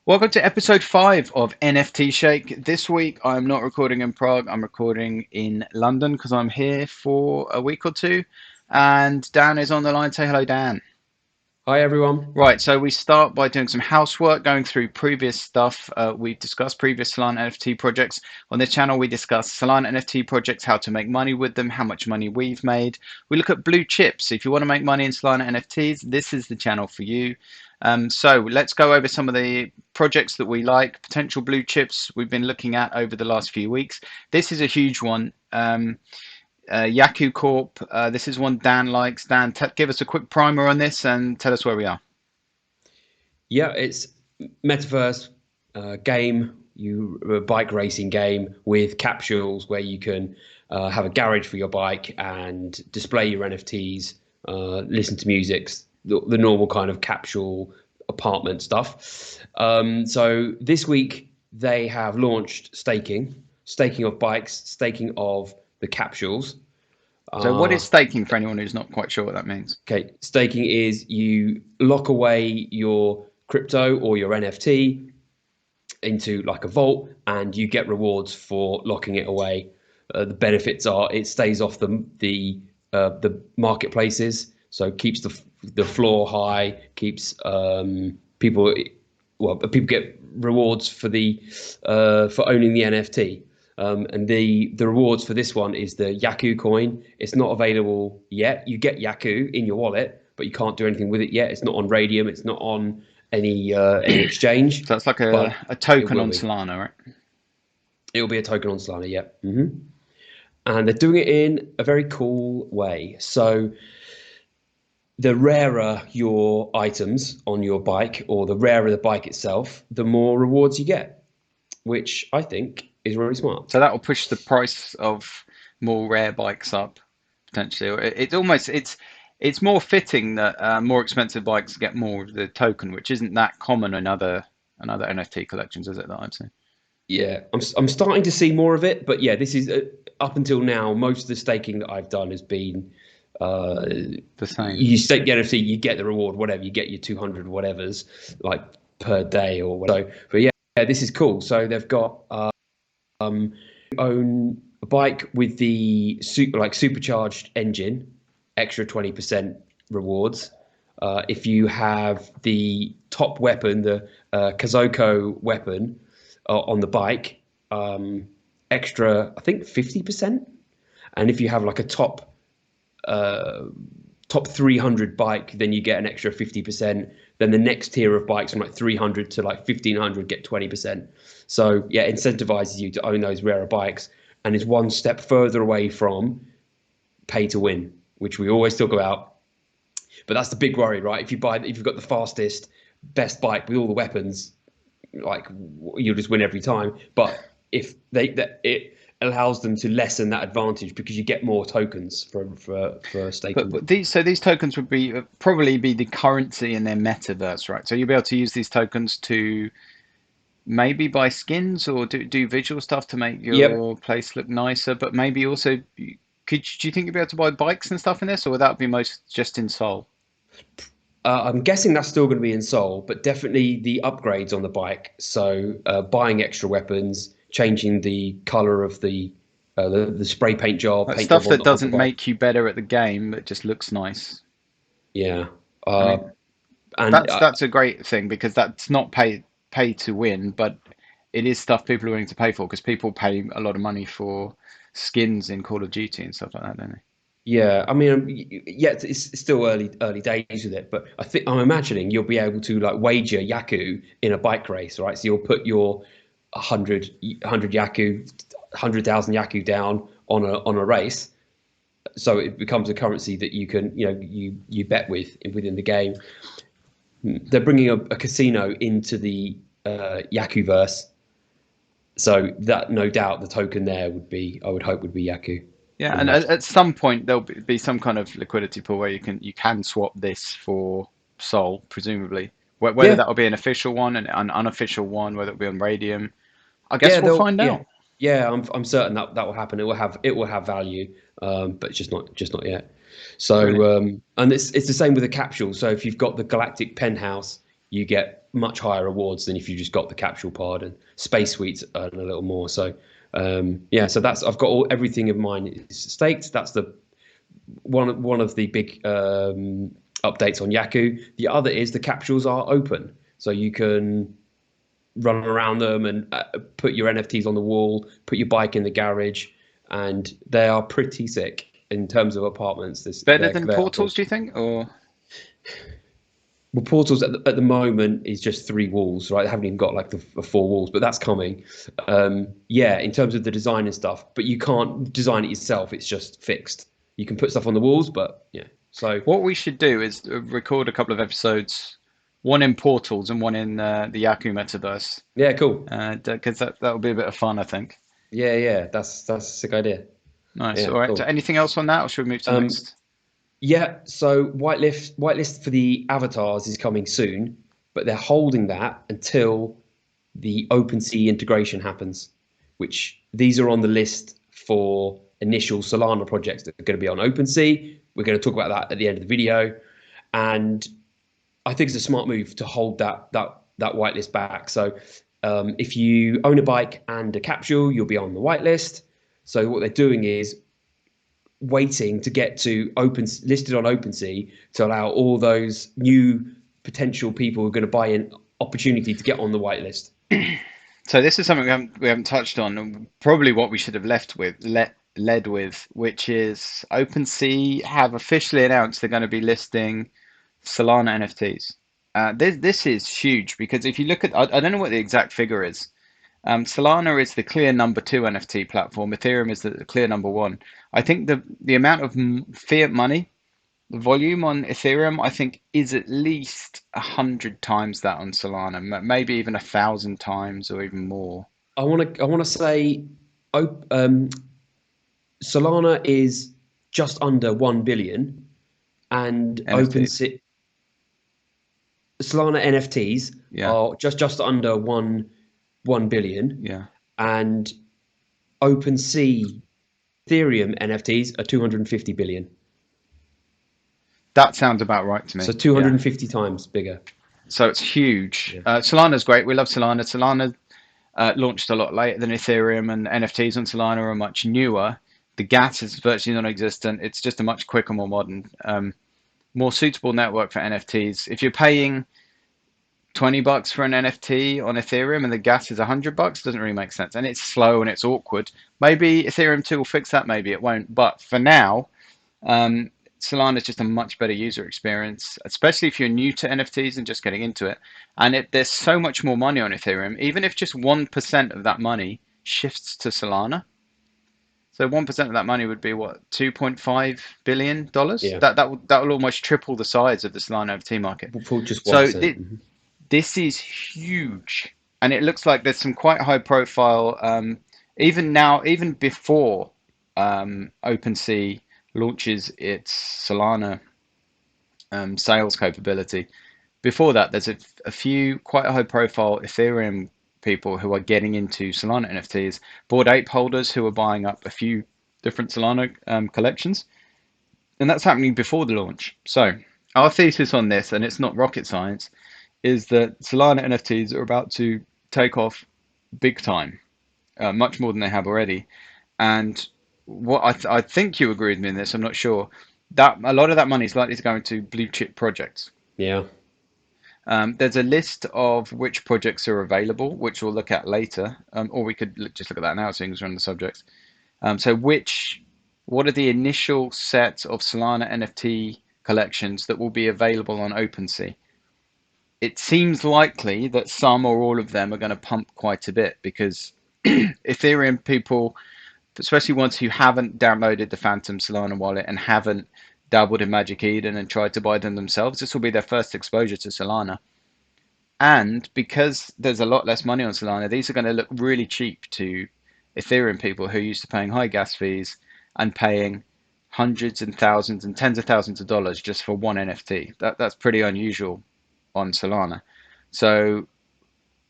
Welcome to episode 5 of NFT Shake. This week I'm not recording in Prague, I'm recording in London because I'm here for a week or two. And Dan is on the line. Say hello, Dan. Hi everyone. Right, so we start by doing some housework, going through previous stuff. We've discussed previous Solana NFT projects. On this channel, we discuss Solana NFT projects, how to make money with them, how much money we've made. We look at blue chips. If you want to make money in Solana NFTs, this is the channel for you. So let's go over some of the projects that we like, potential blue chips we've been looking at over the last few weeks. This is a huge one. Yaku Corp. This is one Dan likes. Dan, give us a quick primer on this and tell us where we are. Yeah, it's metaverse game, a bike racing game with capsules where you can have a garage for your bike and display your NFTs, listen to music, the normal kind of capsule apartment stuff. So this week they have launched staking of bikes, staking of the capsules. So what is staking for anyone who's not quite sure what that means? Okay, staking is you lock away your crypto or your NFT into like a vault, and you get rewards for locking it away. The benefits are it stays off the marketplaces, so keeps the floor high, keeps people get rewards for owning the NFT. And the rewards for this one is the Yaku coin. It's not available yet. You get Yaku in your wallet, but you can't do anything with it yet. It's not on Radium. It's not on any exchange. So that's like but a token on Solana, right? It will be a token on Solana, yeah. And they're doing it in a very cool way. So the rarer your items on your bike, or the rarer the bike itself, the more rewards you get, which I think is really smart. So that will push the price of more rare bikes up potentially. It's more fitting that more expensive bikes get more of the token, which isn't that common in other NFT collections, is it, that I've seen? Yeah, I'm starting to see more of it, but yeah, this is up until now, most of the staking that I've done has been The same. you stake the NFT, you get the reward, whatever, you get your 200 whatevers like per day or whatever. So, but yeah, this is cool. So they've got own a bike with the supercharged engine, extra 20% rewards. If you have the top weapon, the Kazoko weapon on the bike, extra, I think 50%. And if you have like a top 300 bike, then you get an extra 50%. Then the next tier of bikes from like 300 to like 1500 get 20%. So yeah, incentivizes you to own those rarer bikes, and is one step further away from pay to win, which we always talk about. But that's the big worry, right? If you've got the fastest, best bike with all the weapons, like you'll just win every time. But if it allows them to lessen that advantage because you get more tokens for staking. But these tokens would probably be the currency in their metaverse, right? So you'll be able to use these tokens to maybe buy skins or do visual stuff to make Yep. your place look nicer, but maybe also do you think you'd be able to buy bikes and stuff in this, or would that be most just in Sol? I'm guessing that's still going to be in Soul, but definitely the upgrades on the bike. So buying extra weapons, changing the color of the spray paint job, Like paint stuff job that on the doesn't bike. make you better at the game, but just looks nice. Yeah. I Uh, mean, and that's a great thing because that's not pay to win, but it is stuff people are willing to pay for because people pay a lot of money for skins in Call of Duty and stuff like that, don't they? Yeah, I mean, yeah, it's still early days with it, but I'm imagining you'll be able to like wager Yaku in a bike race, right? So you'll put your 100 Yaku, 100,000 Yaku down on a race, so it becomes a currency that you can you bet within the game. They're bringing a casino into the Yakuverse, so that no doubt the token there I would hope would be Yaku. Yeah, I'd and imagine. at some point there'll be some kind of liquidity pool where you can swap this for Sol, presumably. Whether Yeah, that'll be an official one and an unofficial one, whether it'll be on Radium, I guess yeah, we'll find yeah, out. yeah. I'm certain that will happen. It will have value, but just not yet. So Brilliant. and it's the same with the capsule. So if you've got the galactic penthouse, you get much higher rewards than if you just got the capsule pod, and space suites earn a little more. So yeah, so that's I've got everything of mine is staked. That's the one of the big updates on Yaku. The other is the capsules are open, so you can run around them and put your NFTs on the wall, put your bike in the garage, and they are pretty sick in terms of apartments. Better than They are cool. portals, do you think? Or Well, portals at the moment is just three walls, right? They haven't even got like the four walls, but that's coming. Yeah, in terms of the design and stuff, but you can't design it yourself. It's just fixed. You can put stuff on the walls, but yeah. So what we should do is record a couple of episodes, one in portals and one in the Yaku metaverse, yeah, cool. because that would be a bit of fun, I think. Yeah, that's a sick idea. Nice. Yeah, All right. So cool. anything else on that, or should we move to the Um, next? Yeah, so whitelist for the avatars is coming soon, but they're holding that until the OpenSea integration happens, which these are on the list for initial Solana projects that are going to be on OpenSea. We're going to talk about that at the end of the video, and I think it's a smart move to hold that whitelist back. So if you own a bike and a capsule, you'll be on the whitelist. So what they're doing is waiting to get to open listed on OpenSea to allow all those new potential people who are going to buy in opportunity to get on the whitelist. So this is something we haven't touched on, and probably what we should have led with, which is OpenSea have officially announced they're going to be listing Solana NFTs. This is huge because if you look at, I don't know what the exact figure is. Solana is the clear number two NFT platform. Ethereum is the clear number one. I think the amount of fiat money, the volume on Ethereum, I think is at least 100 times that on Solana, maybe even 1,000 times or even more. I want to say um, Solana is just under 1 billion and NFTs. Solana NFTs Yeah, are just under 1 billion, yeah. and OpenSea Ethereum NFTs are 250 billion. That sounds about right to So me. Yeah. 250 times bigger. So it's huge. Yeah. Solana's great. We love Solana. Solana launched a lot later than Ethereum, and NFTs on Solana are much newer. The gas is virtually non-existent. It's just a much quicker, more modern, more suitable network for NFTs. If you're paying $20 for an NFT on Ethereum and the gas is $100, doesn't really make sense. And it's slow and it's awkward. Maybe Ethereum 2 will fix that, maybe it won't. But for now, um, Solana is just a much better user experience, especially if you're new to NFTs and just getting into it. And there's so much more money on Ethereum, even if just 1% of that money shifts to Solana. So 1% of that money would be what, $2.5 billion? Yeah. That will almost triple the size of the Solana NFT market. For just So 1%. Mhm. this is huge, and it looks like there's some quite high profile. Even now, even before OpenSea launches its Solana sales capability, before that, there's a few quite high profile Ethereum people who are getting into Solana NFTs, Bored Ape holders who are buying up a few different Solana collections, and that's happening before the launch. So our thesis on this, and it's not rocket science, is that Solana NFTs are about to take off big time, much more than they have already. And what I think you agree with me in this, I'm not sure, that a lot of that money is likely to go into blue chip projects. Yeah. There's a list of which projects are available, which we'll look at later, or we could just look at that now, seeing as we're on the subject. So what are the initial set of Solana NFT collections that will be available on OpenSea? It seems likely that some or all of them are going to pump quite a bit because Ethereum people, especially ones who haven't downloaded the Phantom Solana wallet and haven't dabbled in Magic Eden and tried to buy them themselves, this will be their first exposure to Solana. And because there's a lot less money on Solana, these are going to look really cheap to Ethereum people who are used to paying high gas fees and paying hundreds and thousands and tens of thousands of dollars just for one NFT. That's pretty unusual on Solana. So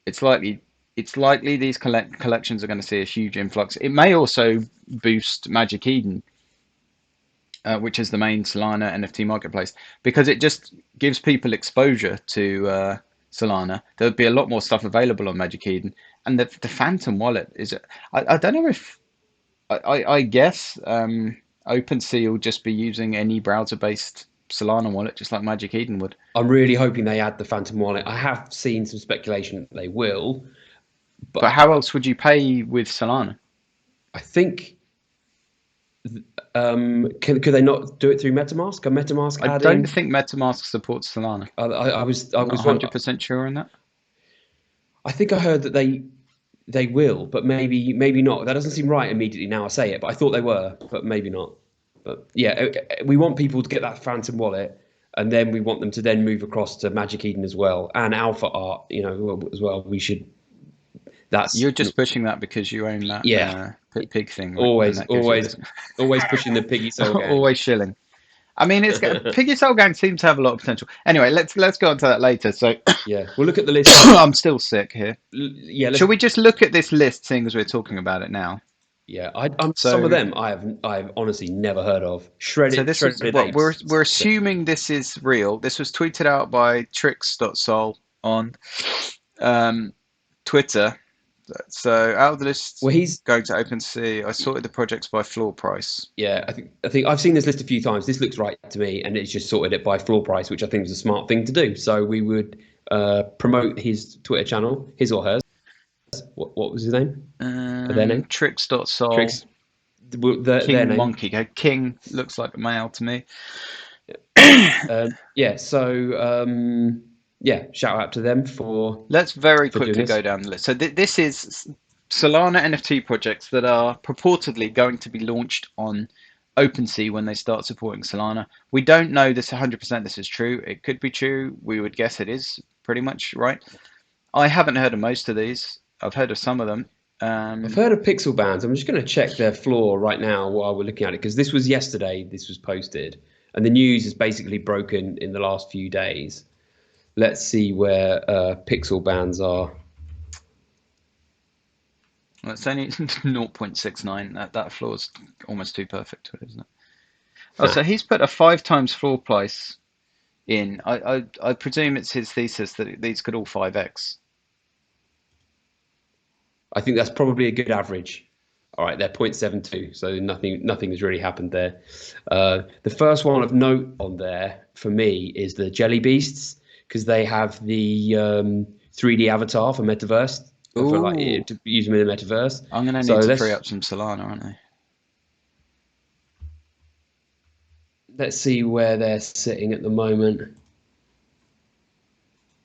it's likely these collections are going to see a huge influx. It may also boost Magic Eden, which is the main Solana NFT marketplace, because it just gives people exposure to Solana, there would be a lot more stuff available on Magic Eden. And the Phantom wallet is, I don't know if, I guess OpenSea will just be using any browser-based Solana wallet, just like Magic Eden would. I'm really hoping they add the Phantom wallet. I have seen some speculation that they will, But but how else would you pay with Solana? I think could they not do it through MetaMask? Are MetaMask I don't adding? think MetaMask supports Solana. I Not was one. 100% sure on that. I think I heard that they will, but maybe not. That doesn't seem right immediately now I say it, but I thought they were, but maybe not. But yeah, we want people to get that Phantom wallet, and then we want them to then move across to Magic Eden as well, and Alpha Art, as well. We should. That's You're just pushing that because you own that yeah, pig thing, right? And always, that gives you a always, discount. always pushing the piggy soul gang. Always shilling. I mean, it's Piggy Soul Gang seems to have a lot of potential. Anyway, let's go on to that later. So Yeah, we'll look at the list. I'm still sick here. Yeah, Shall we just look at this list, seeing as we're talking about it now? yeah. I'm some of So them I've honestly never heard of. so this is Shredded what apes. we're assuming this is real. This was tweeted out by Trix.sol on Twitter. So out of the list Well, he's going to OpenSea, I sorted the projects by floor price. yeah. I think I've seen this list a few times. This looks right to me, and it's just sorted it by floor price, which I think is a smart thing to do. So we would promote his Twitter channel, his or hers. What was his name? Their name? Trix.sol, Tricks. Their King name. Monkey. Okay, King looks like a male to me. Yeah. So yeah, shout out to them Let's very for doing quickly this. go down the list. So this is Solana NFT projects that are purportedly going to be launched on OpenSea when they start supporting Solana. We don't know this 100% this is true. It could be true. We would guess it is pretty much right. I haven't heard of most of these. I've heard of some of them. I've heard of pixel bands. I'm just going to check their floor right now while we're looking at it because this was yesterday. This was posted, and the news is basically broken in the last few days. Let's see where pixel bands are. Well, it's only 0.69. That floor's almost too perfect to it, isn't it? Oh, so he's put a 5 times floor price in. I presume it's his thesis that these could all 5x. I think that's probably a good average. All right, they're 0.72, so nothing has really happened there. The first one of note on there for me is the Jelly Beasts because they have the 3D avatar for metaverse for like Ooh, to use them in the metaverse. I'm gonna So need to free up some Solana, aren't I? let's see where they're sitting at the moment.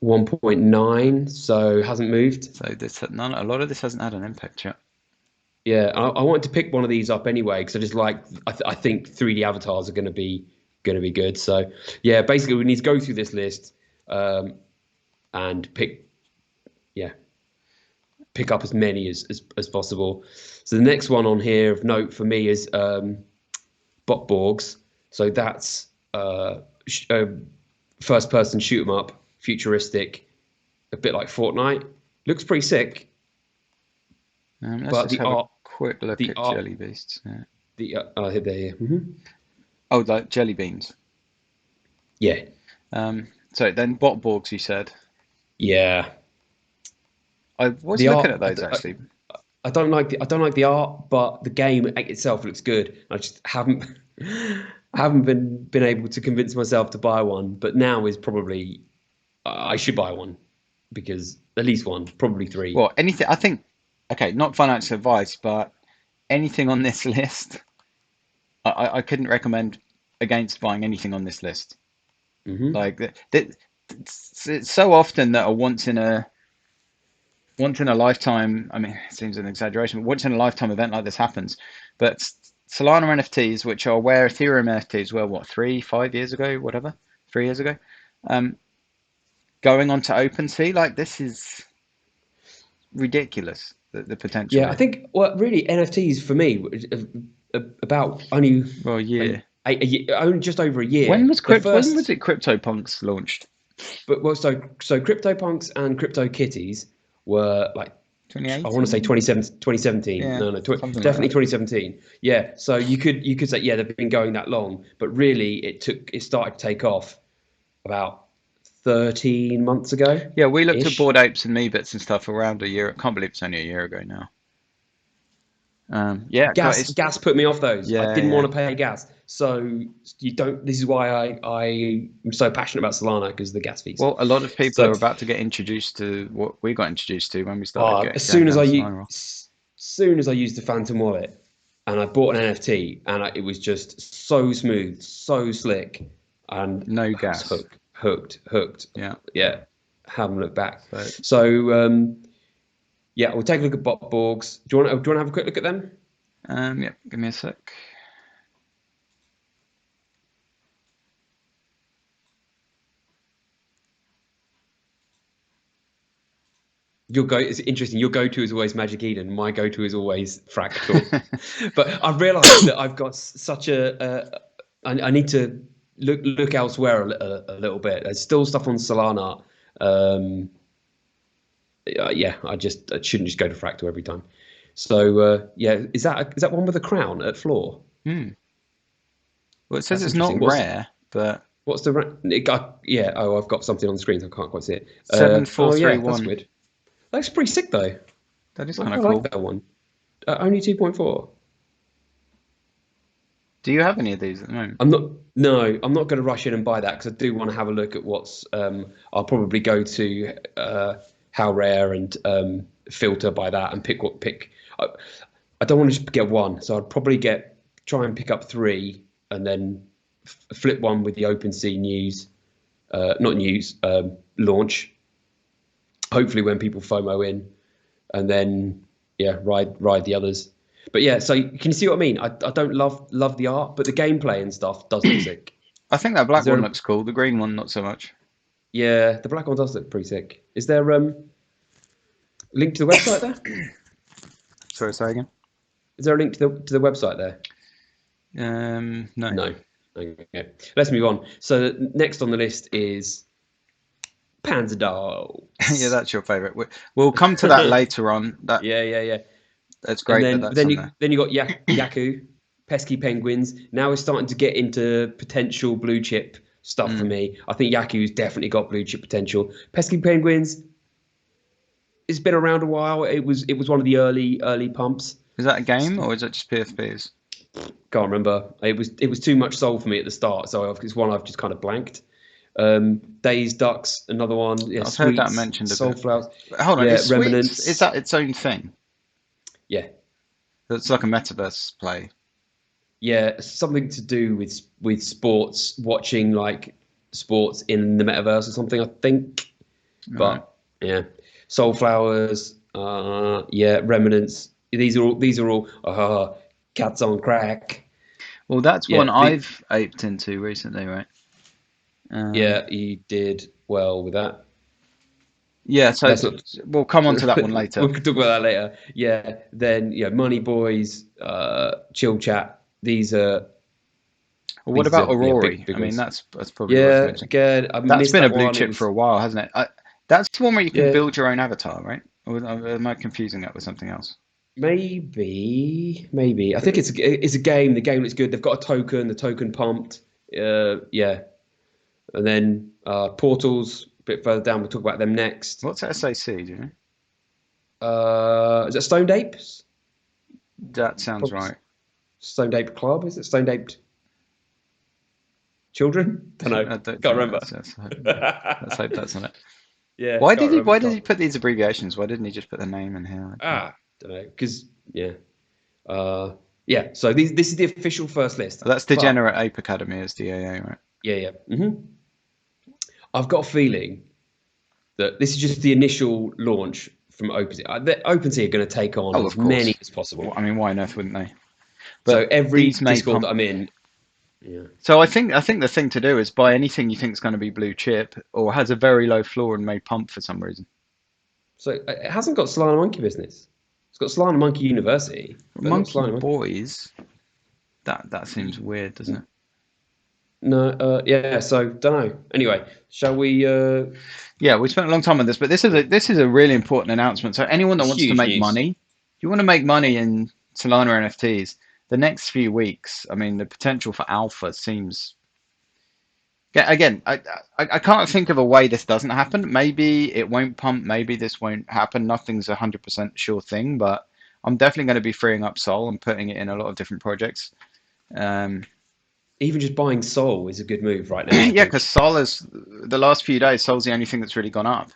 1.9, so hasn't moved. So a lot of this hasn't had an impact yet. Yeah, I wanted to pick one of these up anyway because I just like I think 3D avatars are going to be good. So yeah, basically we need to go through this list and pick up as many as possible. So the next one on here of note for me is Botborgs. So that's first person shoot 'em up, futuristic, a bit like Fortnite. Looks pretty sick, Let's but just have a quick look at Jelly Beasts. Yeah. here they are. Oh, like jelly beans. Yeah, So then Botborgs, you said. yeah. I was The looking art, at those actually. I don't like the art, but the game itself looks good. I just haven't haven't been able to convince myself to buy one. But now is probably I should buy one because at least one, probably three. Well, anything. I think. Okay, not financial advice, but anything on this list, I couldn't recommend against buying anything on this list. Hmm. Like it's so often that a once in a lifetime. I mean, it seems an exaggeration, but once in a lifetime event like this happens. But Solana NFTs, which are where Ethereum NFTs were, what 5 years ago, whatever, 3 years ago, um, going on to OpenSea, like this is ridiculous. The potential Yeah, I here. think well, really NFTs for me about only Well, yeah. only just over a year. The When was first, it CryptoPunks launched? but well, so CryptoPunks and CryptoKitties were like I want to say 2018? 2017. Yeah, No, something like definitely that. 2017. Yeah, so you could say yeah they've been going that long, but really it started to take off about 13 months ago Yeah, we looked at ish. Bored Apes and Meebits and stuff around a year. I can't believe it's only a year ago now. Yeah, God, Gas it's gas put me off those. I yeah, didn't yeah. want to pay gas. So you don't. This is why I am so passionate about Solana because of the gas fees. Well, a lot of people are So about to get introduced to what we got introduced to when we started as going soon as down I the Solana. soon as I used the Phantom wallet and I bought an NFT and it was just so smooth, so slick, and No I was gas. hooked. Yeah. Yeah, haven't looked back. So So yeah, we'll take a look at bot borgs. Do you want to have a quick look at them? yeah, give me a sec. Your go It's interesting. Your go-to is always Magic Eden. My go-to is always Fractal. But I've realised that I've got such I need to look elsewhere a little bit. There's still stuff on Solana. Um, yeah, I shouldn't just go to Fractal every time. So yeah, is that one with a crown at floor? Hmm. Well, it says That's it's not interesting. rare, but What's the yeah? Oh, I've got something on the screen. So I can't quite see it. seven four Oh three yeah, that's one. weird. That's pretty sick though. That is kind I of like cool. that one. Only 2.4. Do you have any of these at the moment? I'm not. No, I'm not going to rush in and buy that because I do want to have a look at what's. I'll probably go to how rare and filter by that and pick. I don't want to just get one, so I'd probably try and pick up three and then flip one with the OpenSea news, not news launch. Hopefully, when people FOMO in, and then yeah, ride the others. But yeah, so can you see what I mean? I don't love the art, but the gameplay and stuff does look sick. I think that Is black there one a, looks cool. The green one, not so much. yeah, the black one does look pretty sick. Is there link to the website there? Sorry, say again. Is there a link to the website there? No. No. Okay. Let's move on. So next on the list is Panzer Yeah, Dogs. that's your favorite. We'll come to that later on. Yeah. That's And great that that's on there. then you got Yaku, pesky penguins. Now we're starting to get into potential blue chip stuff for Mm. me. I think Yaku's definitely got blue chip potential. Pesky penguins, it's been around a while. It was one of the early pumps. Is that a game or is it just PFPs? Can't remember. It was too much soul for me at the start, so it's one I've just kind of blanked. Dazed Ducks, another one. Yeah, I've heard that Sweets, mentioned a bit. Soulflowers. Hold on, Yeah, is Sweets, is Remnants. that its own thing? Yeah, It's like a metaverse play. yeah, something to do with sports, watching like sports in the metaverse or something. I think, Right. but yeah, Soulflowers. Yeah, Remnants. These are all cats on crack. Well, that's Yeah, one I've aped into recently, right? yeah, you did well with that. Yeah, so Let's not. we'll come on to that one later. We could talk about that later. Yeah. Then Money Boys, Chill Chat. Well, what These about are yeah Aurori? big I mean, ones. that's probably worth Yeah. mentioning. Again, I That's missed been a that blue one. It chip for was a while, hasn't it? That's the one where you can yeah. build your own avatar, right? Or am I confusing that with something else? Maybe. I think it's a game. The game looks good. They've got a token. The token pumped. Yeah. And then portals a bit further down. We'll talk about them next. What's SAC? Do you know? Is it Stoned Apes? That sounds Probably right. Stoned Ape Club. Is it Stoned Ape Children? Don't know. I don't Can't think remember. let's hope that's not it. Yeah, Why can't did he? remember. Why did he put these abbreviations? Why didn't he just put the name in here? Don't know. Because yeah. So this is the official first list. That's But Degenerate Ape Academy as DAA, right? yeah. I've got a feeling that this is just the initial launch from OpenSea. OpenSea are going to take on Oh, as of many course. as possible. Well, I mean, why on earth wouldn't they? So But every these may Discord that pump. I'm in, yeah. So I think the thing to do is buy anything you think is going to be blue chip or has a very low floor and may pump for some reason. So it hasn't got Solana Monkey business. It's got Solana Monkey University, but not Monkey Solana Monkey. Boys, that seems weird, doesn't it? No, yeah. So don't know. Anyway, shall we? Yeah, we spent a long time on this, but this is a really important announcement. So anyone that It's wants to huge make news. money, if you want to make money in Solana NFTs, the next few weeks, I mean, the potential for alpha seems Yeah, again, I can't think of a way this doesn't happen. Maybe it won't pump. Maybe this won't happen. Nothing's 100% sure thing, but I'm definitely going to be freeing up Sol and putting it in a lot of different projects. Um, Even just buying Sol is a good move right now, I yeah, because think. Sol is the last few days. Sol's the only thing that's really gone up.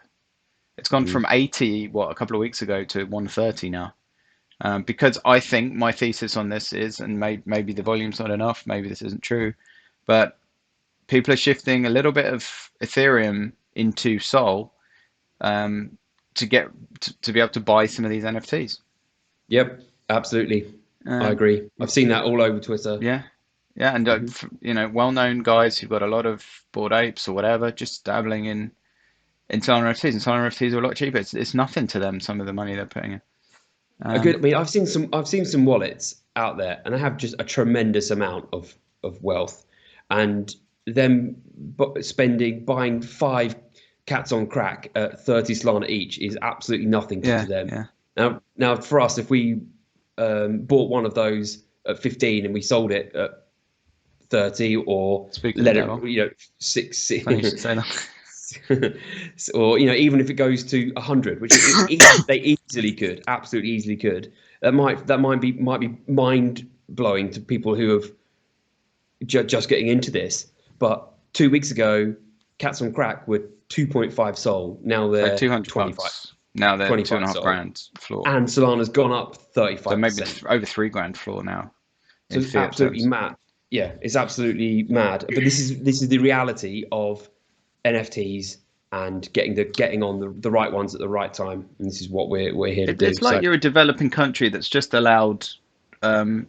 It's gone from Mm. 80, what, a couple of weeks ago to 130 now. Because I think my thesis on this is, and maybe the volume's not enough, maybe this isn't true, but people are shifting a little bit of Ethereum into Sol um, to get to be able to buy some of these NFTs. Yep, absolutely. I Um, agree. I've seen that all over Twitter. yeah, yeah, and Hmm. well-known guys who've got a lot of Bored Apes or whatever, just dabbling in Solana NFTs, and Solana NFTs are a lot cheaper. It's nothing to them. Some of the money they're putting in. A good. I Um, mean, I've seen some wallets out there, and I have just a tremendous amount of wealth, and them spending buying 5 cats on crack at 30 Solana each is absolutely nothing to yeah, them. yeah. Now for us, if we bought one of those at 15 and we sold it at 30, or Speak of the let it, devil. six, Funny you should say that. or even if it goes to 100, which they easily could, absolutely easily could. That might be mind blowing to people who have just getting into this. But 2 weeks ago, cats on crack were 2.5 Sol. Now So they're 200 25 bucks. Now they're two and a 25 half Sol, grand floor. and Solana's gone up So maybe 35%. over 3 grand floor now So in it's fiat absolutely terms. mad. Yeah, it's absolutely mad. But this is the reality of NFTs and getting on the right ones at the right time. And this is what we're here to It's do. like So you're a developing country that's just allowed um,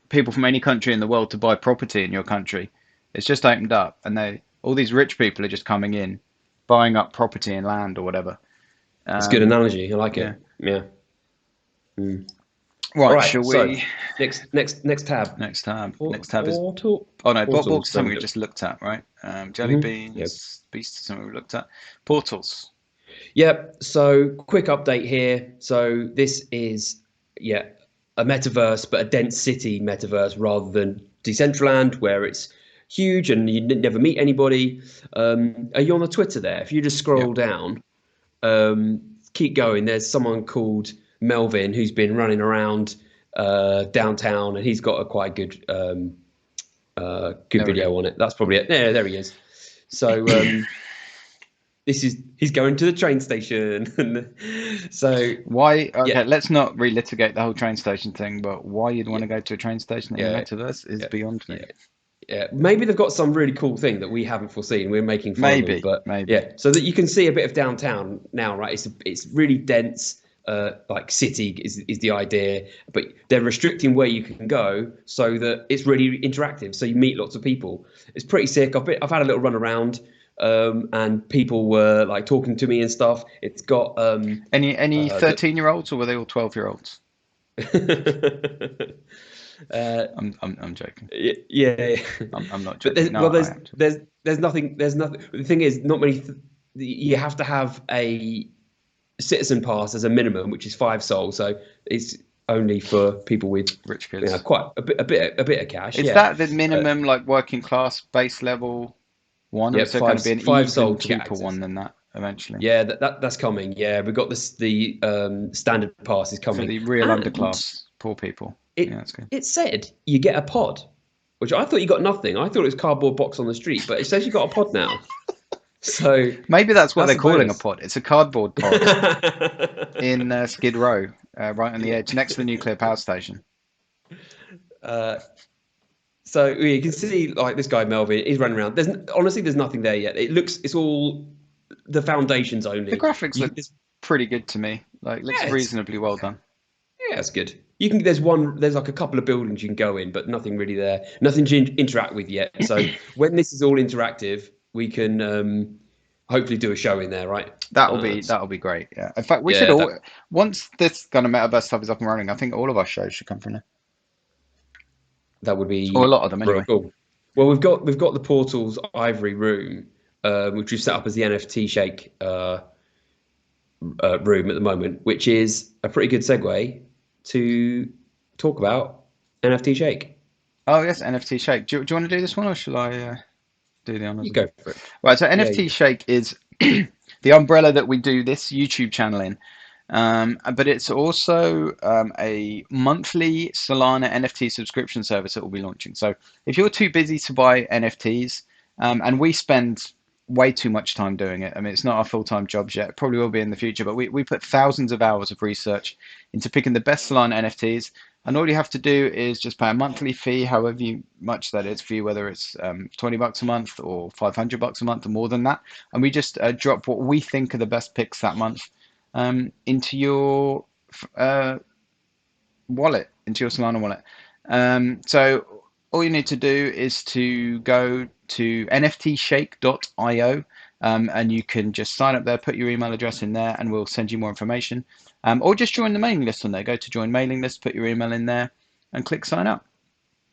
people from any country in the world to buy property in your country. It's just opened up, and all these rich people are just coming in, buying up property and land or whatever. it's a good Um, analogy. I like yeah. it. Yeah. Mm. All Right. right. Shall So we? next tab. Next tab. Port, Next tab is. portal Oh no, bot portals. books is There something we we go. just looked at, right? Jelly Yeah. beans, beast is something we looked at. Portals. Yep. So quick update here. So this is, yeah, a metaverse, but a dense city metaverse rather than Decentraland, where it's huge and you never meet anybody. Are you on the Twitter there? If you just Yeah. scroll down, keep going. There's someone called Melvin who's been running around downtown, and he's got a quite good There we go. video on it. That's probably it. There he is. So he's going to the train station. So Why? yeah, Okay, let's not relitigate the whole train station thing, but why you'd want yeah, to go to a train station in the yeah, metaverse is yeah, beyond me. yeah, yeah. Maybe they've got some really cool thing that we haven't foreseen. We're making fun of them, Maybe, but maybe. yeah, so that you can see a bit of downtown now, right? It's really dense. Like city is the idea, but they're restricting where you can go so that it's really interactive. So you meet lots of people. It's pretty sick. I've had a little run around, and people were like talking to me and stuff. It's got Any the 13-year-olds or were they all 12-year-olds? uh, I'm joking. yeah, yeah. I'm not But joking. No, I am joking. there's nothing. The thing is, not many. You have to have a citizen pass as a minimum, which is 5 Sol. So it's only for people with, Rich kids. quite a bit of cash. Is Yeah. that the Uh, minimum, like working class base level one, or yeah. is there going to be an Five even Sol to get cheaper one access. than that eventually Yeah, that's coming. Yeah, we've got this. The standard pass is for coming, the real and underclass poor people? Yeah, it that's good. it said you get a pod, which I thought you got nothing. I thought it was cardboard box on the street, but it says you got a pod now. So Maybe that's what that's they're a calling a bonus. pod. It's a cardboard pod in Skid Row, right on the Yeah. edge, next to the nuclear power station. Uh, so you can see like this guy Melvin, he's running around. There's nothing there yet. It's all the foundations The only. graphics look pretty good to me. Like, looks Yeah, reasonably well done. yeah, it's good. There's like a couple of buildings you can go in, but nothing really there. Nothing to interact with yet. So when this is all interactive, we can hopefully do a show in there, right? That'll be great. Yeah. In fact, we should Yeah, all once this kind of metaverse stuff is up and running. I think all of our shows should come from there, that would or a be lot of them real anyway. cool. Well, we've got the Portals Ivory Room, which we've set up as the NFT Shake room at the moment, which is a pretty good segue to talk about NFT Shake. Oh yes, NFT Shake. Do you want to do this one, or shall I? Do the honors You of it. go for it. Right, so Yeah, NFT Shake is the umbrella that we do this YouTube channel in. But it's also a monthly Solana NFT subscription service that we'll be launching. So if you're too busy to buy NFTs, and we spend way too much time doing it. I mean, it's not our full-time jobs yet. It probably will be in the future, but we put thousands of hours of research into picking the best Solana NFTs. And all you have to do is just pay a monthly fee, however much that is for you, whether it's $20 a month or $500 a month or more than that. And we just drop what we think are the best picks that month into your uh, wallet, into your Solana wallet. So all you need to do is to go to nftshake.io, and you can just sign up there, put your email address in there, and we'll send you more information. Or just join the mailing list on there. Go to join mailing list, put your email in there, and click sign up.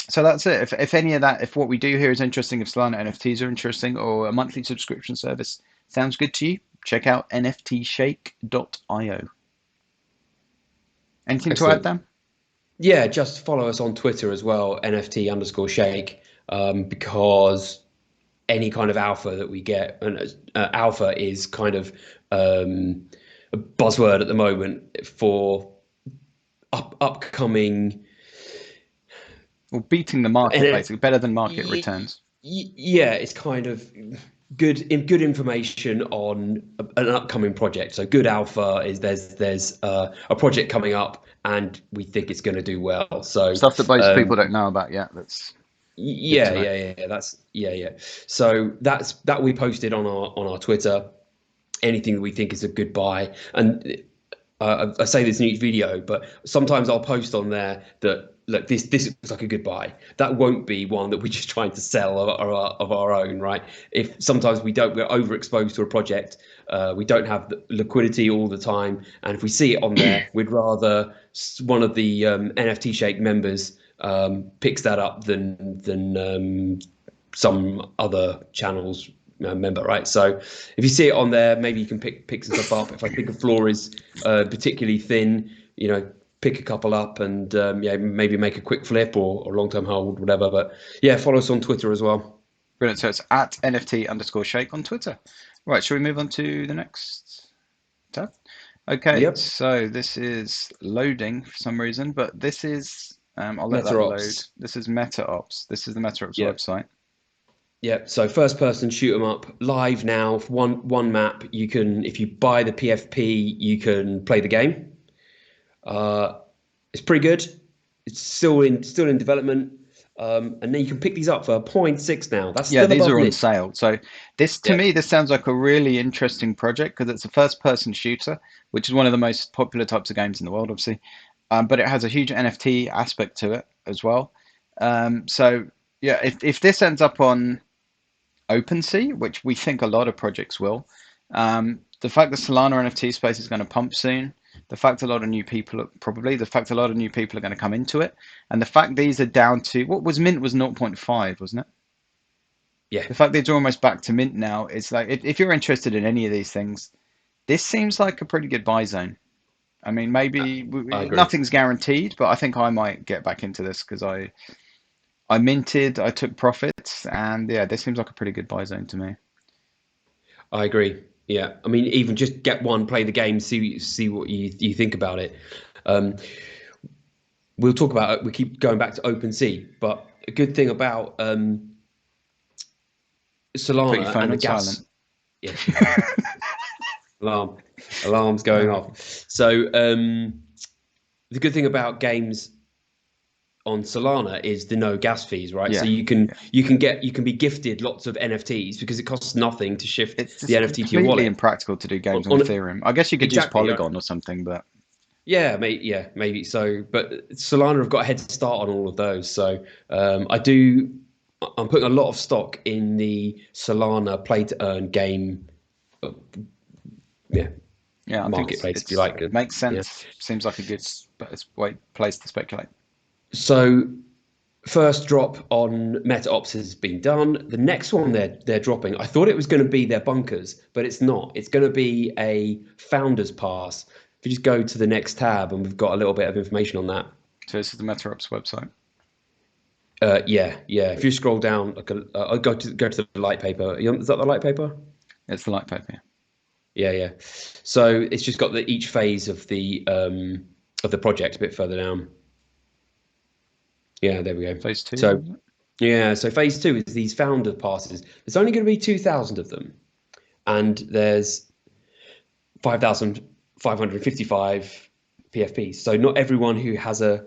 So that's it. If any of that, if what we do here is interesting, if Solana NFTs are interesting, or a monthly subscription service sounds good to you, check out nftshake.io. Anything to add, excellent. Dan? Yeah, just follow us on Twitter as well, NFT_shake, because any kind of alpha that we get, and alpha is kind of a buzzword at the moment for upcoming. Well, beating the market, And basically, better than market returns. yeah, it's kind of good information on an upcoming project. So good alpha is there's a project coming up, and we think it's going to do well. So Stuff that most um, people don't know about yet. That's good yeah, to know. yeah. That's yeah. So that we posted on our Twitter. Anything that we think is a good buy, and I say this in each video, but sometimes I'll post on there that look, this looks like a good buy. That won't be one that we're just trying to sell of our own, right? If sometimes we're overexposed to a project, we don't have the liquidity all the time, and if we see it on there, we'd rather one of the NFT Shake members picks that up than some other channels member, right? So if you see it on there, maybe you can pick some stuff up. If I think a floor is particularly thin, pick a couple up and yeah, maybe make a quick flip or long term hold, whatever. But yeah, follow us on Twitter as well. Brilliant. So it's at NFT_shake on Twitter. Right, shall we move on to the next tab? Okay, Yep, so this is loading for some reason, but this is, I'll let that load. MetaOps. This is MetaOps. This is the MetaOps Yep. website. Yep. So first person shoot 'em up live now. One map. You can, if you buy the PFP, you can play the game. Uh, it's pretty good. It's still in development. And then you can pick these up for 0.6 now. That's Yeah, still these above are on mint. sale. So this, to Yeah. me, this sounds like a really interesting project because it's a first-person shooter, which is one of the most popular types of games in the world, obviously. But it has a huge NFT aspect to it as well. So yeah, if this ends up on OpenSea, which we think a lot of projects will, the fact that Solana NFT space is going to pump soon, the fact a lot of new people probably, the fact a lot of new people are going to come into it, and the fact these are down to what was mint was 0.5, wasn't it? Yeah. The fact that it's almost back to mint now, it's like if you're interested in any of these things, this seems like a pretty good buy zone. I mean, maybe I agree. nothing's guaranteed, but I think I might get back into this because I minted, I took profits, and yeah, this seems like a pretty good buy zone to me. I agree. Yeah. I mean, even just get one, play the game, see what you think about it. Um, we'll talk about it. We keep going back to OpenSea, but a good thing about Put your Solana phone and the on silent. gas. Yeah. Alarm. Alarm's going Uh, off. So the good thing about games on Solana is the no gas fees, right? So yeah, you can yeah. you can be gifted lots of NFTs because it costs nothing to shift It's the just NFT to your completely wallet. impractical to do games on On Ethereum. I guess you could use exactly. Polygon or something, but Maybe so. But Solana have got a head start on all of those. So I do. I'm putting a lot of stock in the Solana play to earn game. uh, Yeah, yeah, I think marketplace if you it's like. makes Yeah. sense. Seems like a good place to speculate. So first drop on MetaOps has been done. The next one they're dropping. I thought it was going to be their bunkers, but it's not. It's going to be a founder's pass. If you just go to the next tab, and we've got a little bit of information on that. So this is the MetaOps website. Yeah. If you scroll down, like go to the light paper. Is that the light paper? It's the light paper. Yeah. So it's just got each phase of the project a bit further down. Yeah, there we go. Phase two, So is it? yeah, so phase two is these founder passes. There's only going to be 2,000 of them, and there's 5,555 PFPs. So not everyone who has a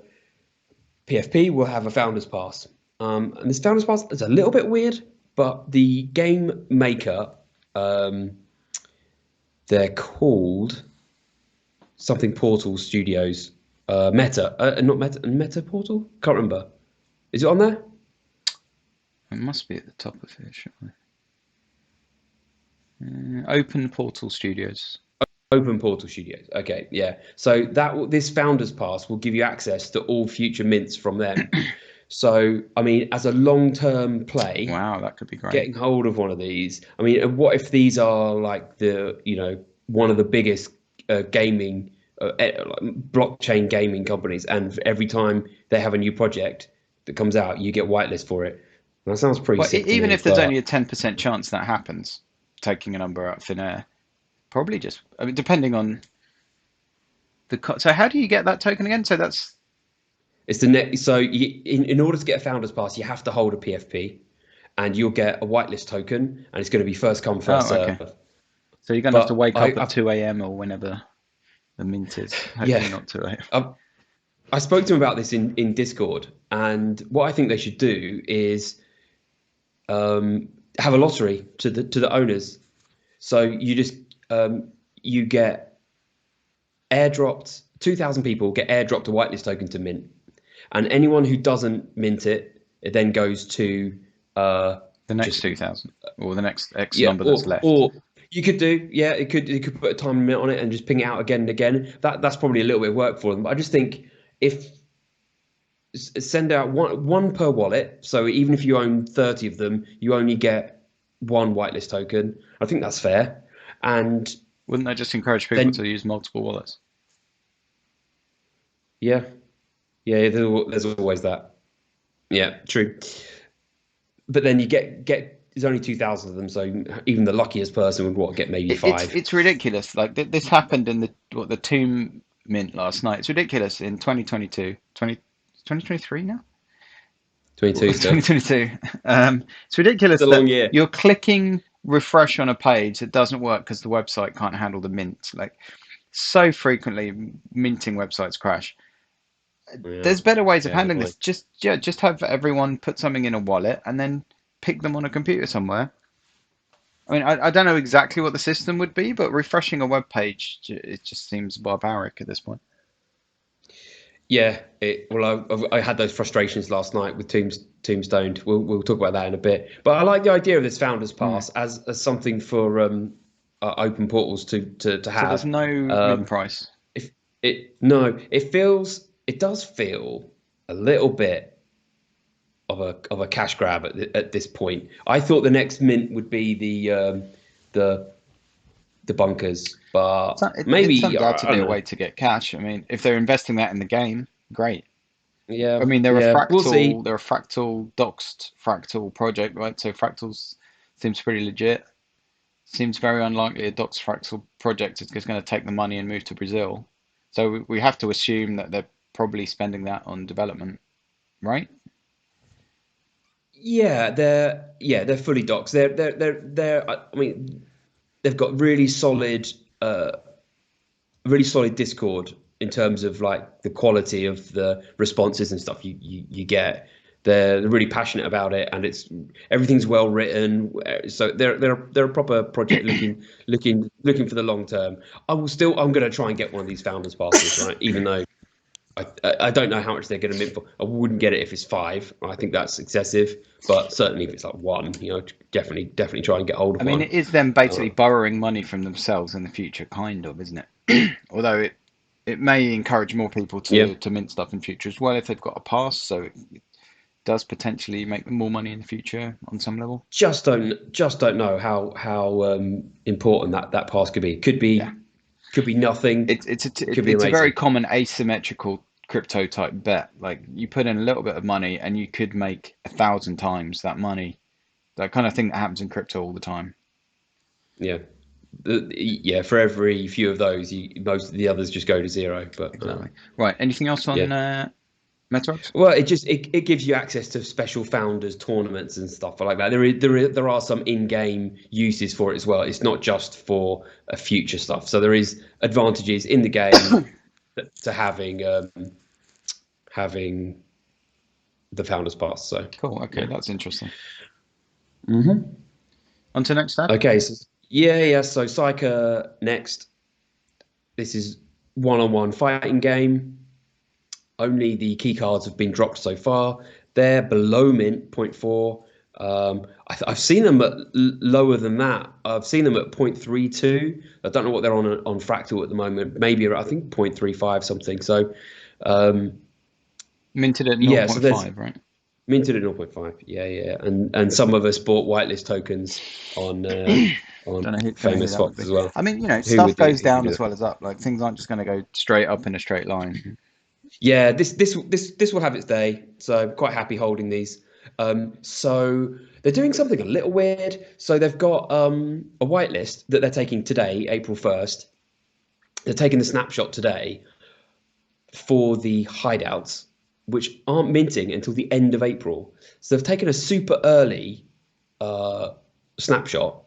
PFP will have a founder's pass. And this founder's pass is a little bit weird, but the game maker, um, they're called something Portal Studios. Not Meta Portal. Can't remember. Is it on there? It must be at the top of it, surely. Open Portal Studios. Open Portal Studios. Okay, yeah. So this founders pass will give you access to all future mints from them. So I mean, as a long-term play, Wow, that could be great. getting hold of one of these. I mean, and what if these are like one of the biggest gaming like blockchain gaming companies, and every time they have a new project that comes out, you get whitelist for it. That sounds pretty Well, sick to even me. if there's But only a 10% chance that happens, taking a number out of thin air, probably just, I mean, depending on so how do you get that token again? So that's, it's the next. So in order to get a founders pass, you have to hold a PFP, and you'll get a whitelist token, and it's going to be first come first oh, okay. serve. So you're going to have to But wake up at 2 a.m. or whenever the mint is. yeah, Hopefully not 2 a.m. I spoke to him about this in Discord, and what I think they should do is have a lottery to the owners. So you get airdropped. 2,000 people get airdropped a whitelist token to mint, and anyone who doesn't mint it, it then goes to The next just 2,000 or the next X yeah, number that's or left. you could do it could put a time limit on it and just ping it out again and again. That's probably a little bit of work for them. But I just think if send out one per wallet, so even if you own 30 of them, you only get one whitelist token. I think that's fair. And Wouldn't that just encourage people then to use multiple wallets? yeah, yeah, there's always that. Yeah, true. But then you get there's only 2,000 of them, so even the luckiest person would get maybe It's five. it's ridiculous. Like this happened in the Tomb mint last night. It's ridiculous in 2022, 2023 now? 22 still. 2022. It's It's ridiculous a long that year. you're clicking refresh on a page that doesn't work because the website can't handle the mint. Like so frequently, minting websites crash. Yeah, There's better ways of yeah, handling annoying. this. Just have everyone put something in a wallet and then pick them on a computer somewhere. I mean, I don't know exactly what the system would be, but refreshing a web page, it just seems barbaric at this point. Yeah, I had those frustrations last night with Tombstone. We'll talk about that in a bit. But I like the idea of this founders Hmm. pass as something for open portals to So there's have. no mint Um, price. if it no, it does feel a little bit of a cash grab at this point. I thought the next mint would be the the bunkers, but It's maybe I undoubtedly don't a know. way to get cash. I mean, if they're investing that in the game, great. I Yeah, mean, yeah, we'll see. they're a fractal doxed fractal project, right? So fractals seems pretty legit. Seems very unlikely a doxed fractal project is just going to take the money and move to Brazil. So we have to assume that they're probably spending that on development, right? Yeah, they're fully docs. They're. I mean, they've got uh, really solid Discord in terms of like the quality of the responses and stuff you get. They're really passionate about it, and everything's well written. So they're a proper project looking for the long term. I'm going to try and get one of these founders passes, right? Even though I don't know how much they're going to mint for. I wouldn't get it if it's five. I think that's excessive. But certainly if it's like one, definitely try and get hold I of mean, one. it is them basically Uh, borrowing money from themselves in the future, kind of, isn't it? Although it may encourage more people yeah, to mint stuff in future as well if they've got a pass, so it does potentially make them more money in the future on some level. just don't know how important that pass could be. Could Yeah, be could be nothing. Could be it's a very amazing. common asymmetrical crypto type bet. Like you put in a little bit of money and you could make 1,000 times that money. That kind of thing that happens in crypto all the time. Yeah. Yeah, for every few of those, most of the others just go to zero. But Exactly. Right. Anything else yeah. on MetaRocks? Well, it gives you access to special founders tournaments and stuff like that. There are some in-game uses for it as well. It's not just for future stuff. So there is advantages in the game to having the founders pass. So Cool. Okay, yeah. that's interesting. Hmm. On to next step. Okay. So yeah. So Psyker next. This is one-on-one fighting game. Only the key cards have been dropped so far. They're below mint, zero point 0.4. I've seen them at lower than that. I've seen them at 0.32. I don't know what they're on Fractal at the moment. Maybe I think 0.35 something. So Minted at yeah, so there's 0.5, right? minted at zero point 0.5. Yeah. And some of us bought whitelist tokens on Don't know who famous that would Fox be. as well. I mean, Who stuff would do? goes Who would down do as that? well as up. Like things aren't just going to go straight up in a straight line. Yeah, this will have its day. So I'm quite happy holding these. So they're doing something a little weird. So they've got a whitelist that they're taking today, April 1st. They're taking the snapshot today for the hideouts, which aren't minting until the end of April. So they've taken a super early uh, snapshot.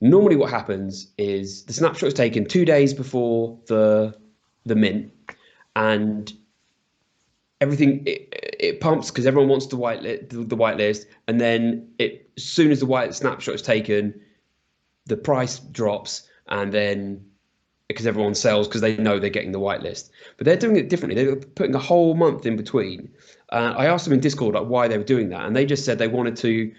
Normally, what happens is the snapshot is taken 2 days before the mint, and everything it pumps because everyone wants the whitelist, and then as soon as the white snapshot is taken, the price drops, and then because everyone sells because they know they're getting the whitelist. But they're doing it differently. They're putting a whole month in between. I asked them in Discord like why they were doing that, and they just said they wanted to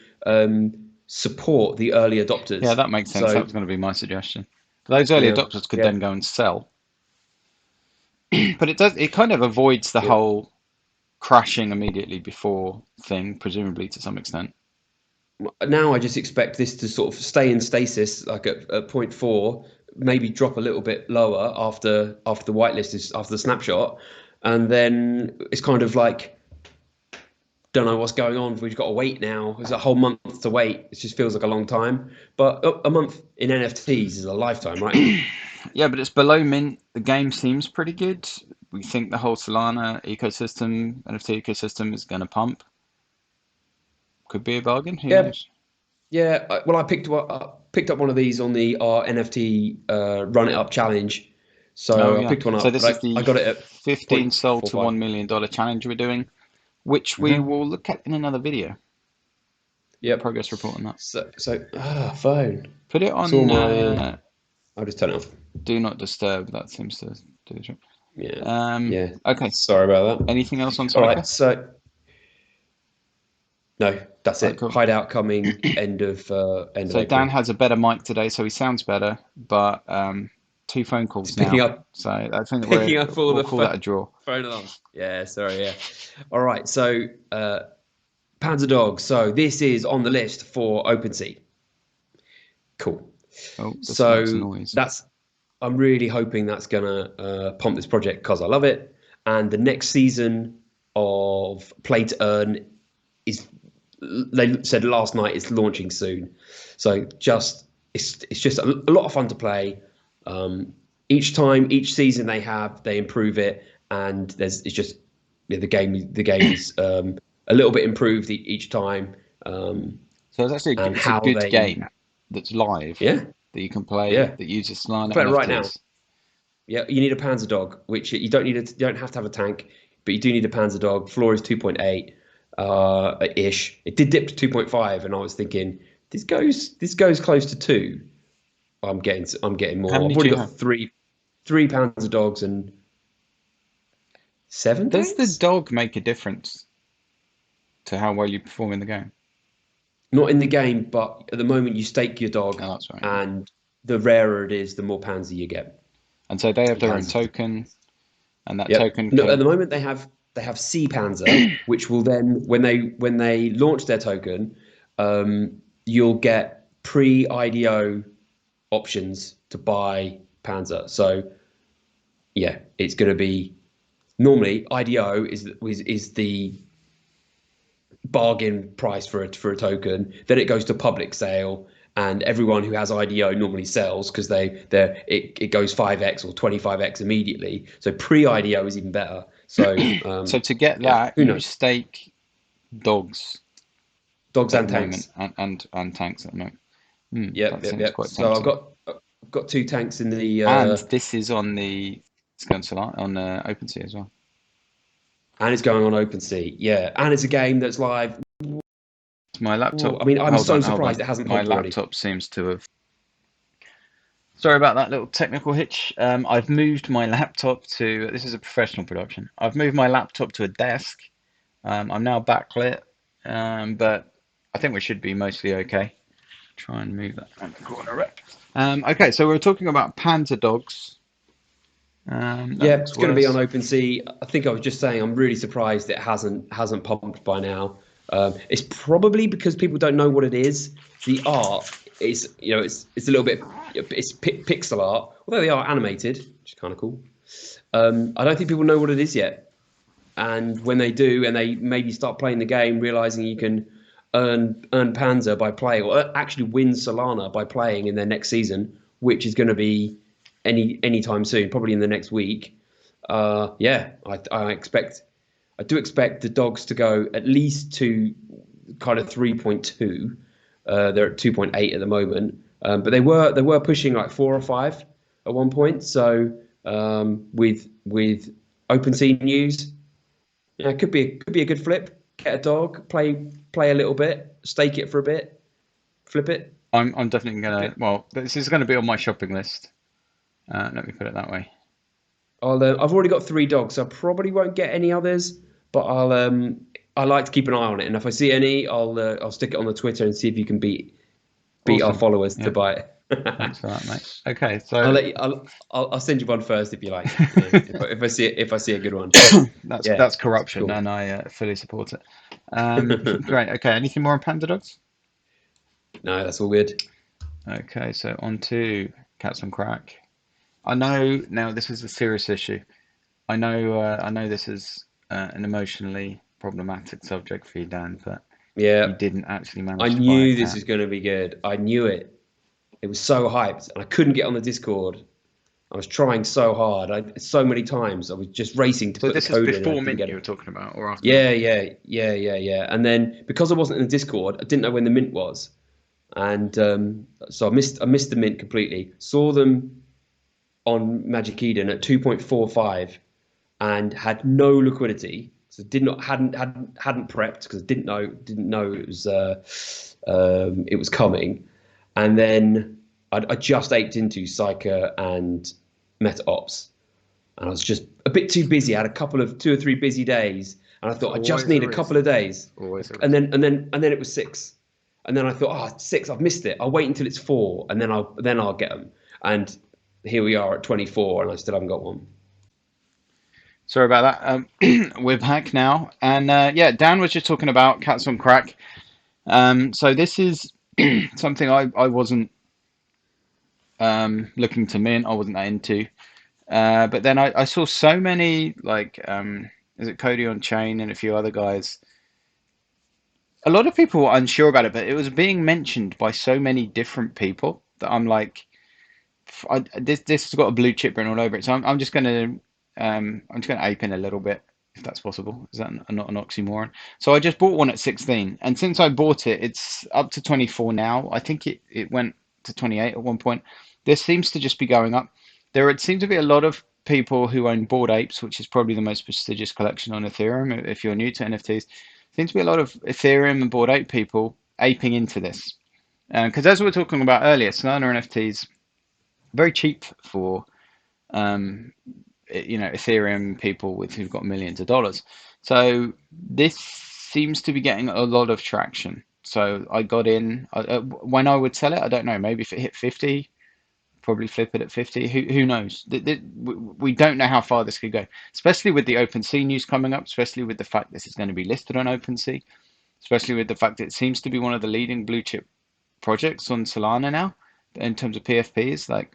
support the early Yeah, adopters. that makes sense. That So was going to be my suggestion. Those early yeah, adopters could yeah, then go and sell, but it kind of avoids the yeah. whole crashing immediately before thing, presumably to some extent. Now I just expect this to sort of stay in stasis, like at zero point 0.4, maybe drop a little bit lower after the whitelist is after the snapshot, and then it's kind of like don't know what's going on. We've got to wait now. There's a whole month to wait. It just feels like a long time, but a month in NFTs is a lifetime, right? Yeah, but it's below mint. The game seems pretty good. We think the whole Solana ecosystem, NFT ecosystem, is going to pump. Could be a bargain. Who Yeah, knows? yeah. Well, I picked up one of these on the NFT Run It Up challenge, Oh so I yeah. picked one So up, this is but I the got it at 15 sold to 0.45. $1 million challenge we're doing, which we Mm-hmm. will look at in another video. Yep. Progress report on that. So phone. Put it It's all on my. I'll just turn it off. do not disturb. That seems to do the trick. Yeah, Um, yeah. okay. Sorry about that. Anything else on All Psycho? right. So no, that's All right, it. cool. Hideout coming end of So Dan April. has a better mic today, so he sounds better, but two phone It's calls picking now. up So I think that picking up all we'll the call that a draw. phone alarms. Yeah. Sorry. Yeah. All right. So Panzer Dog. So this is on the list for OpenSea. Cool. Oh, this makes a So noise. that's I'm really hoping that's gonna pump this project because I love it. And the next season of Play to Earn is they said last night it's launching soon. So it's just a lot of fun to play. Each season they improve it, and it's just yeah, the game's a little bit improved each time. Um, So it's actually and it's a how good they game that's live yeah that you can play yeah that uses you Solana play it right now. NFTs. Yeah, you need a Panzer Dog, which you don't need. You don't have to have a tank, but you do need a Panzer Dog. Floor is 2.8 ish. It did dip to 2.5, and I was thinking this goes close to two. I'm getting How more. many I've do already you got have? three Panzer Dogs and seven Does the tanks. dog make a difference to how well you perform in the game? Not in the game, but at the moment you stake your dog, Oh, that's right. Yeah. and the rarer it is, the more Panzer you get. And so they have their own Panzers. token, and that Yep. token No, at can. the moment they have Sea Panzer, which will then when they launch their token, you'll get pre-IDO options to buy Panzer. So yeah, it's going to be Normally, IDO is the bargain price for a token. Then it goes to public sale, and everyone who has IDO normally sells because it goes 5x or 25x immediately. So pre IDO is even better. So So to get yeah, that, who you knows? stake dogs Dogs at and the moment tanks. and tanks at the moment. Yep, That yep, seems yep. quite So tempting. I've got two tanks in the And this is on the it's going to on OpenSea as well. and it's going on OpenSea. Yeah, and it's a game that's live. My Ooh, laptop. I mean, I'm Hold so on, hold on. surprised it hasn't My pumped already. laptop seems to have. Sorry about that little technical hitch. I've moved my laptop to. This is a professional production. I've moved my laptop to a desk. I'm now backlit, but I think we should be mostly okay. Try and move that around the corner. Right. Okay, so we're talking about panda dogs. That Yeah, looks it's going to be on worse. OpenSea. I think I was just saying I'm really surprised it hasn't pumped by now. It's probably because people don't know what it is. The art is, it's a little bit pixel art, although they are animated, which is kind of cool. I don't think people know what it is yet, and when they do, and they maybe start playing the game, realizing you can earn Panzer by playing, or actually win Solana by playing in their next season, which is going to be anytime soon, probably in the next week. Yeah, I do expect the dogs to go at least to kind of 3.2. They're at 2.8 at the moment, but they were pushing like 4 or 5 at one point. So with OpenSea news, yeah, it could be a good flip. Get a dog, play a little bit, stake it for a bit, flip it. I'm definitely gonna. Yeah. Well, this is going to be on my shopping list. Let me put it that way. I've already got 3 dogs, so I probably won't get any others. But I like to keep an eye on it, and if I see any, I'll stick it on the Twitter and see if you can beat our Awesome. followers to Yeah, buy it. thanks for that, mate. Okay, I'll so let you, I'll send you one first if you like. Yeah, if I see it, if I see a good one. Yeah, that's it's corruption, cool. and I fully support it. Great. Okay, anything more on panda dogs? No, that's all good. Okay, so on to cats on crack. I know now this is a serious issue. I know this is an emotionally problematic subject for you, Dan, but you Yeah, didn't actually I manage to buy a knew this cat. was going to be good. I knew it. It was so hyped, and I couldn't get on the Discord. I was trying so hard. So many times I was just racing to So put the this is code in, and I before couldn't mint get you were it. talking about, or after mint? Yeah, yeah, yeah, yeah, yeah. And then because I wasn't in the Discord, I didn't know when the mint was, and so I missed the mint completely. Saw them on Magic Eden at 2.45 and had no liquidity. So did not hadn't prepped because I didn't know it was coming, and then I just aped into Psyker and Meta Ops, and I was just a bit too busy. I had a couple of 2 or 3 busy days, and I It's thought I just always a need a couple risk. of days, Always a and risk. then it was 6, and then I thought, oh, 6, I've missed it. I'll wait until it's 4, and then I'll get them. And here we are at 24, and I still haven't got one. Sorry about that. We're back now, and yeah, Dan was just talking about cats on crack. So this is something I wasn't looking to mint. I wasn't that into. But then I saw so many like is it Cody on Chain and a few other guys. A lot of people were unsure about it, but it was being mentioned by so many different people that I'm like, this has got a blue chip written all over it. So I'm just gonna ape in a little bit if that's possible. Is that not an oxymoron? So I just bought one at 16, and since I bought it, it's up to 24 now. I think it went to 28 at one point. This seems to just be going up. There seems to be a lot of people who own Bored Apes, which is probably the most prestigious collection on Ethereum. If you're new to NFTs, seems to be a lot of Ethereum and Bored Ape people aping into this. Because as we were talking about earlier, Solana NFTs very cheap for um, Ethereum people with who've got millions of dollars. So this seems to be getting a lot of traction. So I got in when I would sell it. I don't know. Maybe if it hit 50, probably flip it at 50. Who knows? We don't know how far this could go, especially with the OpenSea news coming up. Especially with the fact this is going to be listed on OpenSea. Especially with the fact that it seems to be one of the leading blue chip projects on Solana now in terms of PFPs. Like,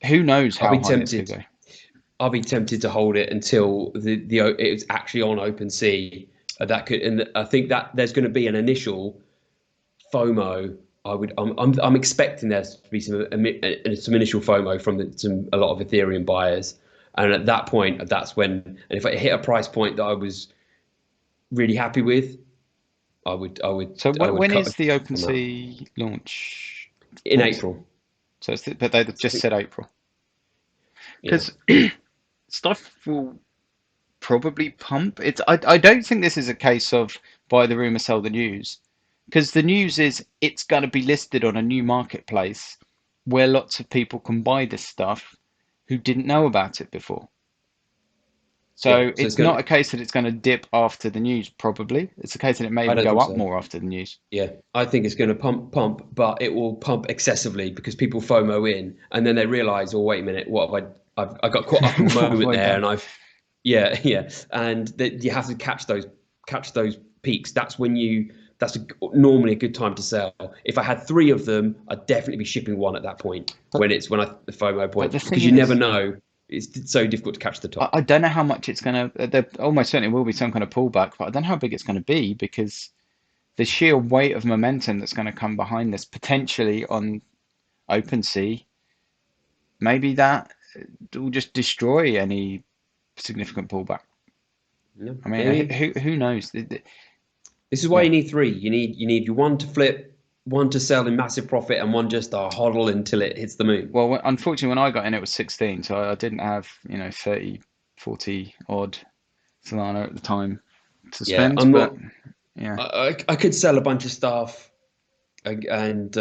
who knows I'll how be high this could tempted. go? I'll be tempted to hold it until it's actually on OpenSea. That could, and I think that there's going to be an initial FOMO. I'm expecting there to be some initial FOMO from a lot of Ethereum buyers, and at that point, that's when, and if I hit a price point that I was really happy with, So I would when cut is the on that OpenSea launch? in April. So but they I just think, said April yeah, because stuff will probably pump. I don't think this is a case of buy the rumor, sell the news, because the news is it's going to be listed on a new marketplace where lots of people can buy this stuff who didn't know about it before. yeah. So So it's it's gonna. not a case that it's going to dip after the news, probably. It's a case that it may I even don't go think up so. more after the news. Yeah, I think it's going to pump, but it will pump excessively because people FOMO in, and then they realize, oh, wait a minute, what have I got caught up in the What have moment I there, done? and yeah, yeah, and that you have to catch those peaks. That's normally a good time to sell. If I had three of them, I'd definitely be shipping one at that point But the FOMO but point the because thing you never is, know. It's so difficult to catch the top. I don't know how much it's going to. There almost certainly will be some kind of pullback, but I don't know how big it's going to be because the sheer weight of momentum that's going to come behind this potentially on OpenSea, maybe that will just destroy any significant pullback. Yeah, I mean, maybe. who knows? This is why Yeah. you need three. You need your one to flip, one to sell in massive profit, and one just to hodl until it hits the moon. Well, unfortunately, when I got in, it was 16, so I didn't have 30, 40 odd Solana at the time to Yeah, spend. I'm But not. yeah, I could sell a bunch of stuff and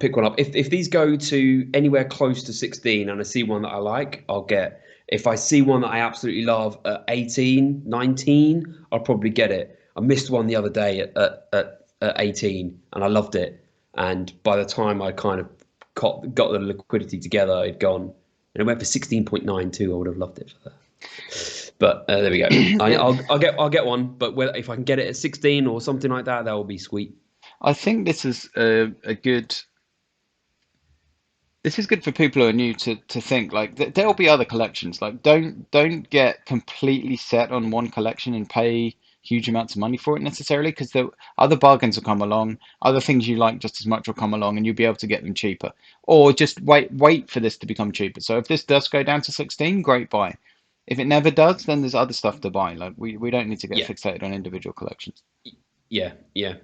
pick one up. If these go to anywhere close to 16 and I see one that I like, I'll get. If I see one that I absolutely love at 18, 19, I'll probably get it. I missed one the other day at 18 and I loved it. And by the time I kind of got the liquidity together, it'd gone. And it went for 16.92. I would have loved it for that. But there we go. yeah. I'll get one. But if I can get it at 16 or something like that, that will be sweet. I think this is a good. This is good for people who are new to think like there'll be other collections. Like don't get completely set on one collection and pay huge amounts of money for it necessarily, because the other bargains will come along, other things you like just as much will come along, and you'll be able to get them cheaper. Or just wait for this to become cheaper. So if this does go down to 16, great buy. If it never does, then there's other stuff to buy. Like we don't need to get Yeah, fixated on individual collections. yeah, yeah.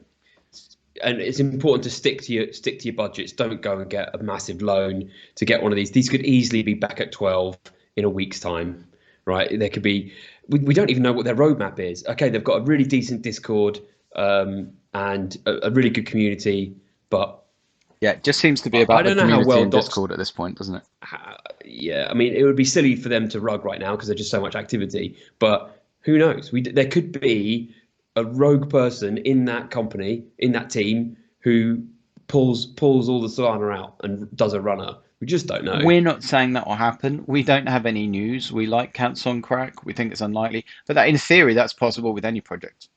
And it's important to stick to your budgets. Don't go and get a massive loan to get one of these. These could easily be back at 12 in a week's time, right? There could be. We don't even know what their roadmap is. Okay, they've got a really decent Discord and a really good community, but Yeah, it just seems to be I about the don't know how community well in Docs. Discord at this point, doesn't it? Yeah, I mean, it would be silly for them to rug right now because there's just so much activity. But who knows? There could be a rogue person in that company, in that team, who pulls all the Solana out and does a runner. We just don't know. We're not saying that will happen. We don't have any news. We like Cats on Crack. We think it's unlikely, but that in theory that's possible with any project.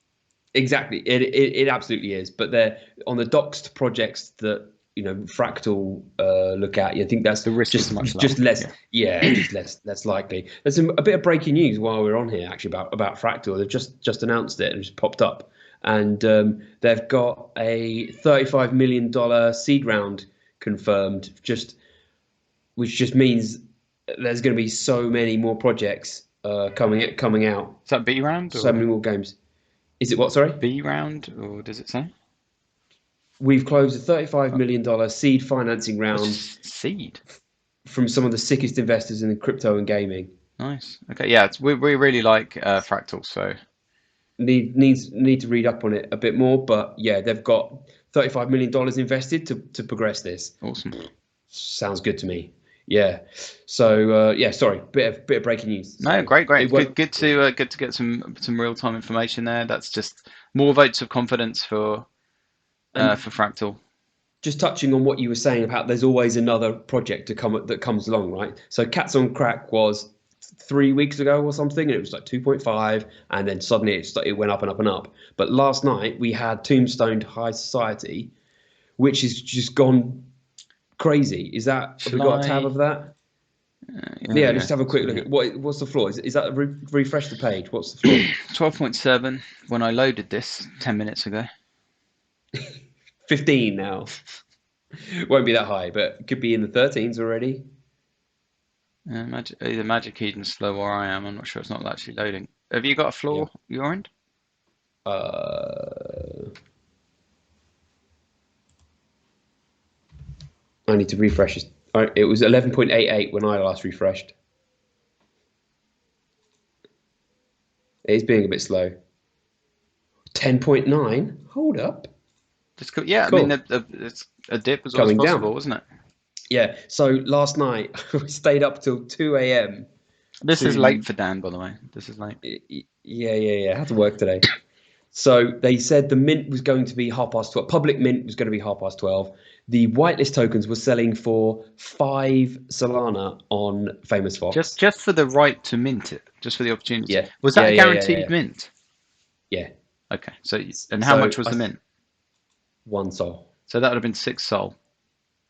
Exactly, it absolutely is. But they're on the doxed projects that Fractal look at. You think that's The risk is just much lower. just less, Yeah. yeah, just less likely. There's a bit of breaking news while we're on here actually about Fractal. They've just announced it and just popped up, and they've got a $35 million seed round confirmed. Which just means there's going to be so many more projects coming out, Is that B round so or many more games. Is it what? Sorry. B round or does it say? We've closed a $35 Oh, million seed financing round seed. from some of the sickest investors in crypto and gaming. Nice. Okay. Yeah. We really like Fractal. So Need to read up on it a bit more, but yeah, they've got $35 million invested to progress this. awesome. Sounds good to me. Yeah. So yeah, sorry, bit of breaking news. No, So great, great. it It's won't. good to get some real time information there. That's just more votes of confidence And for Fractal. just touching on what you were saying about there's always another project that comes along, right? So Cats on Crack was 3 weeks ago or something, and it was like 2.5, and then suddenly it went up and up and up. But last night we had Tombstone High Society, which has just gone crazy. Have we Shall got a tab I of that? Yeah, there Yeah, we go. just have a quick So, look yeah. at what's the floor. Is that refresh the page? What's the floor? 12.7 when I loaded this 10 minutes ago. 15 now. Won't be that high, but could be in the 13s already. Either Magic Eden's slow or I am. I'm not sure. It's not actually loading. Have you got a Yeah. floor your end? Uh, I need to refresh. It was 11.88 when I last refreshed. It's being a bit slow. 10.9. Hold up. Just yeah, I mean, Cool. it's a dip was always Coming possible, down. wasn't it? Yeah. So last night I stayed up till 2 a.m. This is late to. for Dan, by the way. This is late. Yeah. I had to work today. So they said the mint was going to be 12:30. Public mint was going to be 12:30. The whitelist tokens were selling for 5 Solana on Famous Fox. Just for the right to mint it, just for the opportunity. Yeah, Was that yeah, a yeah, yeah, guaranteed yeah, mint? yeah. Okay, so and how So much was the mint? 1 Sol. So that would have been 6 Sol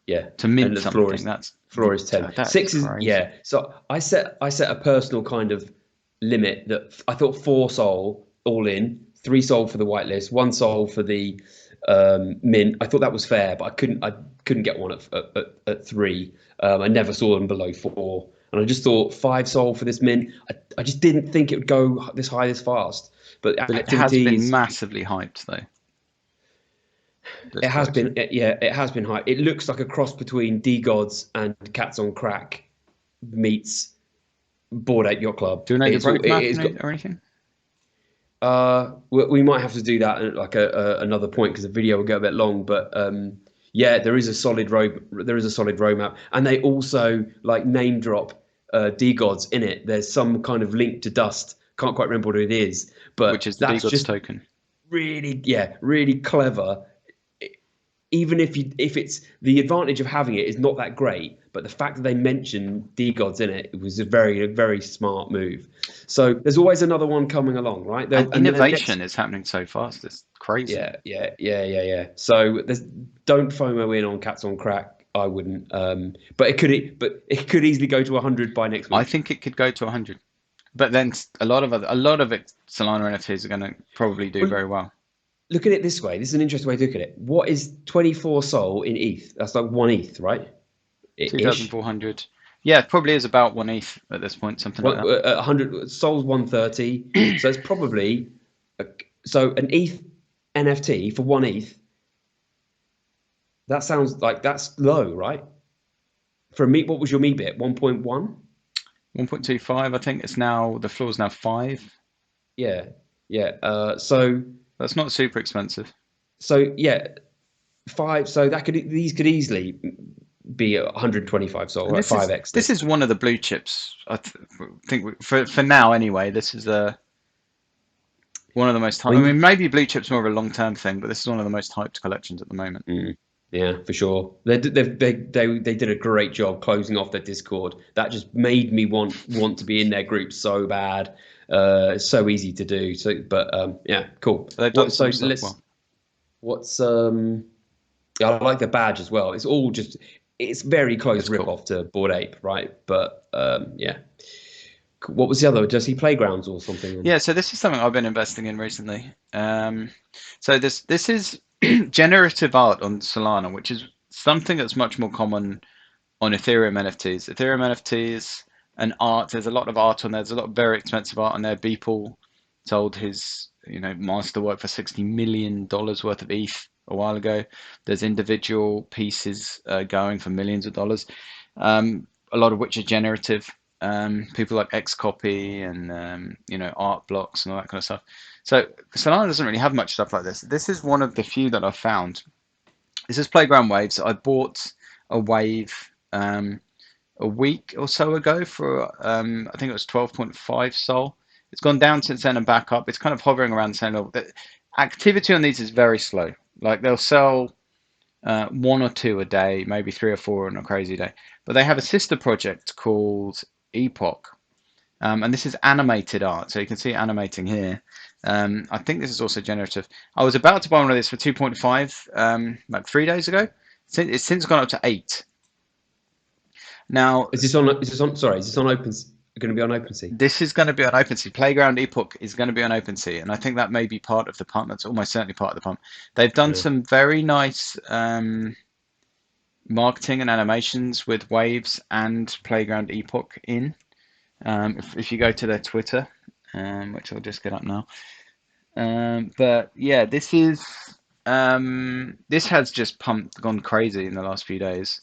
Yeah, to and mint the floor something. is That's floor is 10. that is 6 is crazy. yeah. So I set a personal kind of limit that I thought 4 Sol all in, 3 Sol for the whitelist, 1 Sol for the mint. I thought that was fair, but I couldn't get one at 3. I never saw them below 4, and I just thought 5 Sol for this mint. I just didn't think it would go this high this fast. But But it has activity been is massively hyped though. This It has collection. been, yeah, it has been high. It looks like a cross between D Gods and Cats on Crack meets Bored Ape Yacht Club. Do you know the It's all, roadmap it's got. or anything? We might have to do that at like another point because the video will get a bit long. But yeah, there is a solid road. There is a solid roadmap, and they also like name drop D Gods in it. There's some kind of link to Dust. Can't quite remember what it is, Which but is the that's DGODS just token. really, yeah, really clever. Even if it's the advantage of having it is not that great, but the fact that they mention D-Gods in it, it was a very smart move. So there's always another one coming along, right? And And next, innovation is happening so fast. It's crazy. yeah. So don't FOMO in on Cats on Crack. I wouldn't. But it could easily go to 100 by next I week. think it could go to 100. But then a lot of it Solana NFTs are going to probably do Well, very well. look at it this way. This is an interesting way to look at it. What is 24 Sol in ETH? That's like 1 ETH, right? Ish. 2,400. Yeah, it probably is about 1 ETH at this point, something like that. 100 Sol's 130. So it's probably so an ETH NFT for 1 ETH. That sounds like that's low, right? For a meet, what was your meet bit? 1.1? 1.25, I think it's now, the floor is now 5. Yeah, yeah. That's not super expensive. So yeah, 5. So these could easily be 125 Sol, And right? 5x this this. is one of the blue chips. Think for now anyway, this is one of the most I I mean, mean, maybe blue chips more of a long-term thing, but this is one of the most hyped collections at the moment. yeah, for sure. They did a great job closing off their Discord. That just made me want to be in their group so bad. It's so easy to do. So, but yeah, cool. They've done What? So some stuff well. what's yeah, I like the badge as well. It's very close It's rip cool. off to Bored Ape, right? But yeah. What was the other? Does he Playgrounds or something? Yeah, so this is something I've been investing in recently. So this is generative art on Solana, which is something that's much more common on Ethereum NFTs. Ethereum NFTs and art, there's a lot of art on there. There's a lot of very expensive art on there. Beeple sold his, masterwork for $60 million worth of ETH a while ago. There's individual pieces going for millions of dollars, a lot of which are generative. People like Xcopy and art blocks and all that kind of stuff. So Solana doesn't really have much stuff like this. This is one of the few that I've found. This is Playground Waves. I bought a wave a week or so ago for I think it was 12.5 Sol. It's gone down since then and back up. It's kind of hovering around the same level. The activity on these is very slow. Like they'll sell one or two a day, maybe three or four on a crazy day. But they have a sister project called Epoch, and this is animated art. So you can see it animating here. I think this is also generative. I was about to buy one of this for 2.5 like 3 days ago. It's since gone up to 8. Now, Is this on? Is this on? Sorry, is this on Open? Going to be on OpenSea? this is going to be on OpenSea. Playground Epoch is going to be on OpenSea, and I think that may be part of the pump. That's almost certainly part of the pump. They've done Yeah. some very nice marketing and animations with Waves and Playground Epoch in. If you go to their Twitter, which I'll just get up now. But yeah, this has just pumped, gone crazy in the last few days.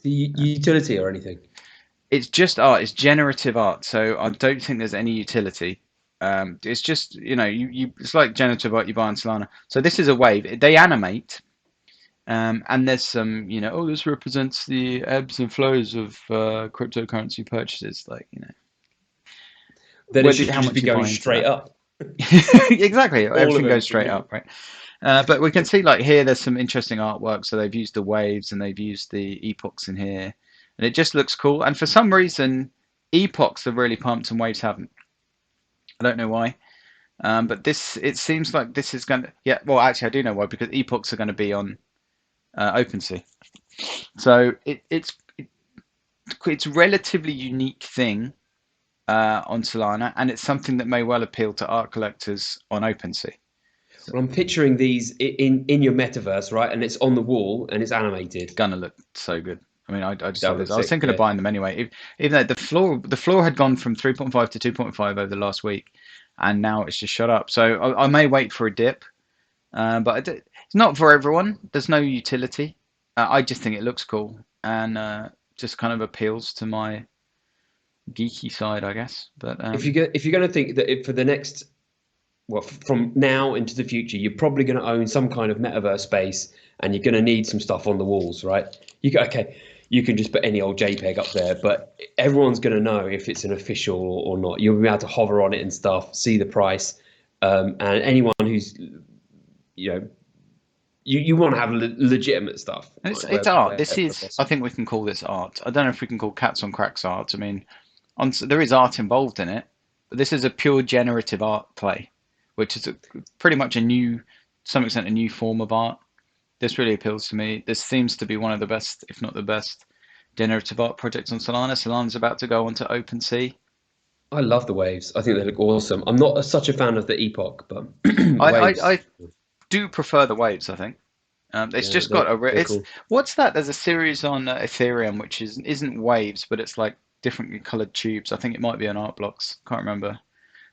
The utility or anything? It's just art. It's generative art, so I don't think there's any utility. It's just it's like generative art you buy on Solana. So this is a wave. They animate, and there's some oh, this represents the ebbs and flows of cryptocurrency purchases, like Then it whether should how just be much you going buy into straight that. up. Exactly, All of everything them goes should straight be. up, right? But we can see like here, there's some interesting artwork. So they've used the waves and they've used the epochs in here, and it just looks cool. And for some reason, epochs have really pumped and waves haven't. I don't know why. But this, it seems like this is going to, yeah, well, actually, I do know why, because epochs are going to be on OpenSea. So it's a relatively unique thing on Solana, and it's something that may well appeal to art collectors on OpenSea. So Well, I'm picturing these in your metaverse, right? And it's on the wall and it's animated. gonna look so good. I mean, I just That love would this. look I was sick. thinking of Yeah. buying them anyway. Even though the floor had gone from 3.5 to 2.5 over the last week, and now it's just shot up. So I may wait for a dip. But it's not for everyone. There's no utility. I just think it looks cool and just kind of appeals to my geeky side, I guess. But If you're going to think that for the next, well, from now into the future, you're probably going to own some kind of metaverse space, and you're going to need some stuff on the walls, right? Okay, you can just put any old JPEG up there, but everyone's going to know if it's an official or not. You'll be able to hover on it and stuff, see the price, and anyone who's you know you want to have legitimate stuff, it's right? it's art. This Wherever is, I possible. think we can call this art. I don't know if we can call Cats on Cracks art. I mean, there is art involved in it, but this is a pure generative art play, which is pretty much a new, to some extent, a new form of art. This really appeals to me. This seems to be one of the best, if not the best, generative art projects on Solana. Solana's about to go onto OpenSea. I love the waves. I think they look awesome. I'm not such a fan of the epoch, but I, I, waves, I do prefer the waves, I think. It's yeah, just got they're it's cool. what's that? There's a series on Ethereum which isn't waves, but it's like differently colored tubes. I think it might be on Art Blocks. Can't remember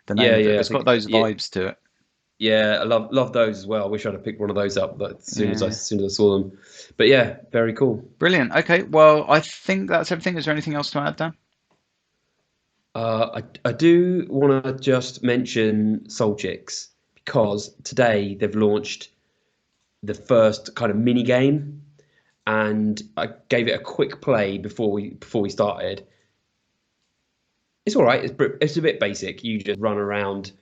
the name Yeah, of it, yeah, but I it's got think those yeah, vibes to it. yeah. I love those as well. I wish I'd have picked one of those up, but Yeah, as soon as I saw them, but yeah, very cool. brilliant. Okay, well, I think that's everything. Is there anything else to add, Dan? I do want to just mention Soul Chicks because today they've launched the first kind of mini game, and I gave it a quick play before we started. It's all right. It's a bit basic. You just run around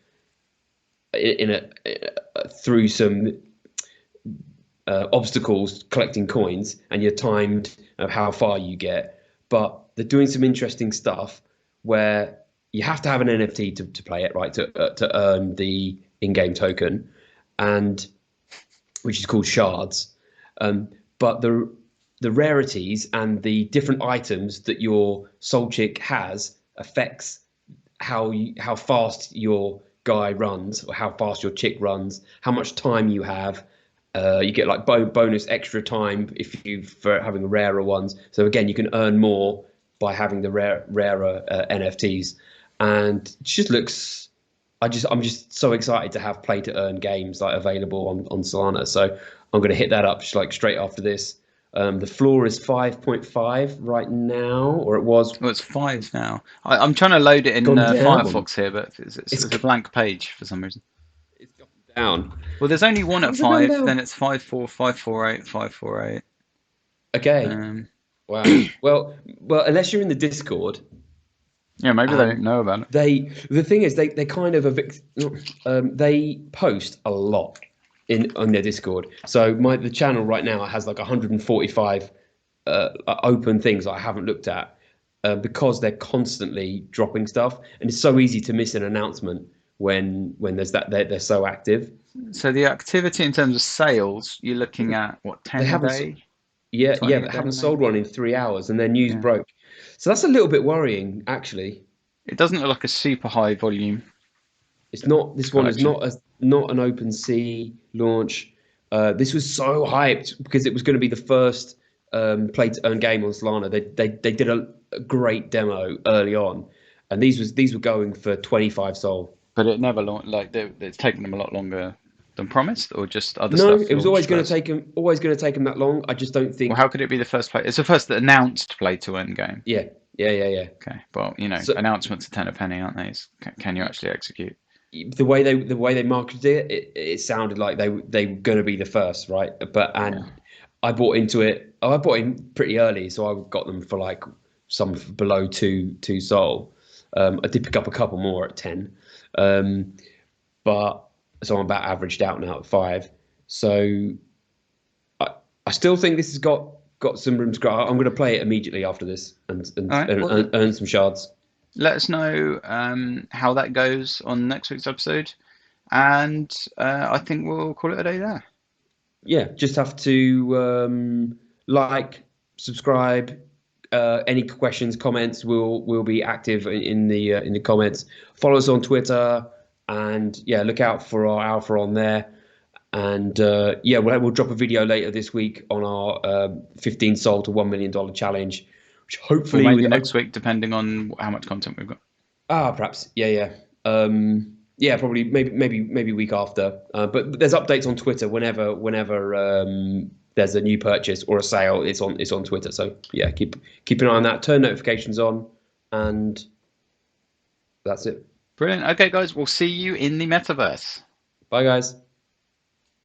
in a through some obstacles collecting coins, and you're timed of how far you get. But they're doing some interesting stuff where you have to have an NFT to play it, right? To earn the in-game token, and which is called shards. Um, but the rarities and the different items that your soul chick has affects how fast your guy runs or how fast your chick runs, how much time you have. You get like bonus extra time if you for having rarer ones. So again, you can earn more by having the rarer NFTs, and it just looks. I'm just so excited to have play to earn games like available on Solana. So I'm going to hit that up just like straight after this. The floor is 5.5 right now, or it was. Well, it's five now. I'm trying to load it It's in gone down. Firefox here, but It's it's a blank page for some reason. it's gone down. Well, there's only one How at has it gone five. Then down? it's 5.4, 5.48, 5.48. Okay. Um, Wow. Well, unless you're in the Discord, yeah, maybe they don't and know about it. the thing is they kind of evict, they post a lot in on their Discord. So the channel right now has like 145 open things I haven't looked at because they're constantly dropping stuff, and it's so easy to miss an announcement when there's that they're so active. So the activity in terms of sales, you're looking at what, They 10 a haven't day, Yeah, 20 a they day, haven't sold maybe. one in 3 hours, and their news Yeah. broke. So that's a little bit worrying, actually. It doesn't look like a super high volume It's not. This one is collection. not an OpenSea launch. This was so hyped because it was going to be the first play to earn game on Solana. They did a great demo early on, and these were going for 25 Sol. But it never launched. Like it's taken them a lot longer than promised, or just other No, stuff it was always launched going to first. take them that long. I just don't Well, how think. could it be the first play? It's the first announced play to earn game. Yeah, yeah. Okay, well, So announcements are ten a penny, aren't they? Can you actually execute? the way they marketed it sounded like they were going to be the first, right? But Yeah. and I bought into it. Oh, I bought in pretty early, so I got them for like some below two Sol. I did pick up a couple more at 10, um, but so I'm about averaged out now at 5. So I, I still think this has got some room to grow. I'm going to play it immediately after this All right. Well, and earn some shards. let us know how that goes on next week's episode, and I think we'll call it a day there. Yeah, just have to like, subscribe. Any questions, comments, will be active in the comments. Follow us on Twitter, and yeah, look out for our alpha on there. And yeah, we'll drop a video later this week on our 15 Sol to $1 million challenge, which Or hopefully maybe with next week, depending on how much content we've got. perhaps yeah, probably maybe week after. But there's updates on Twitter whenever there's a new purchase or a sale. It's on Twitter. So yeah, keep an eye on that. Turn notifications on, and that's it. Brilliant. Okay, guys, we'll see you in the metaverse. Bye, guys.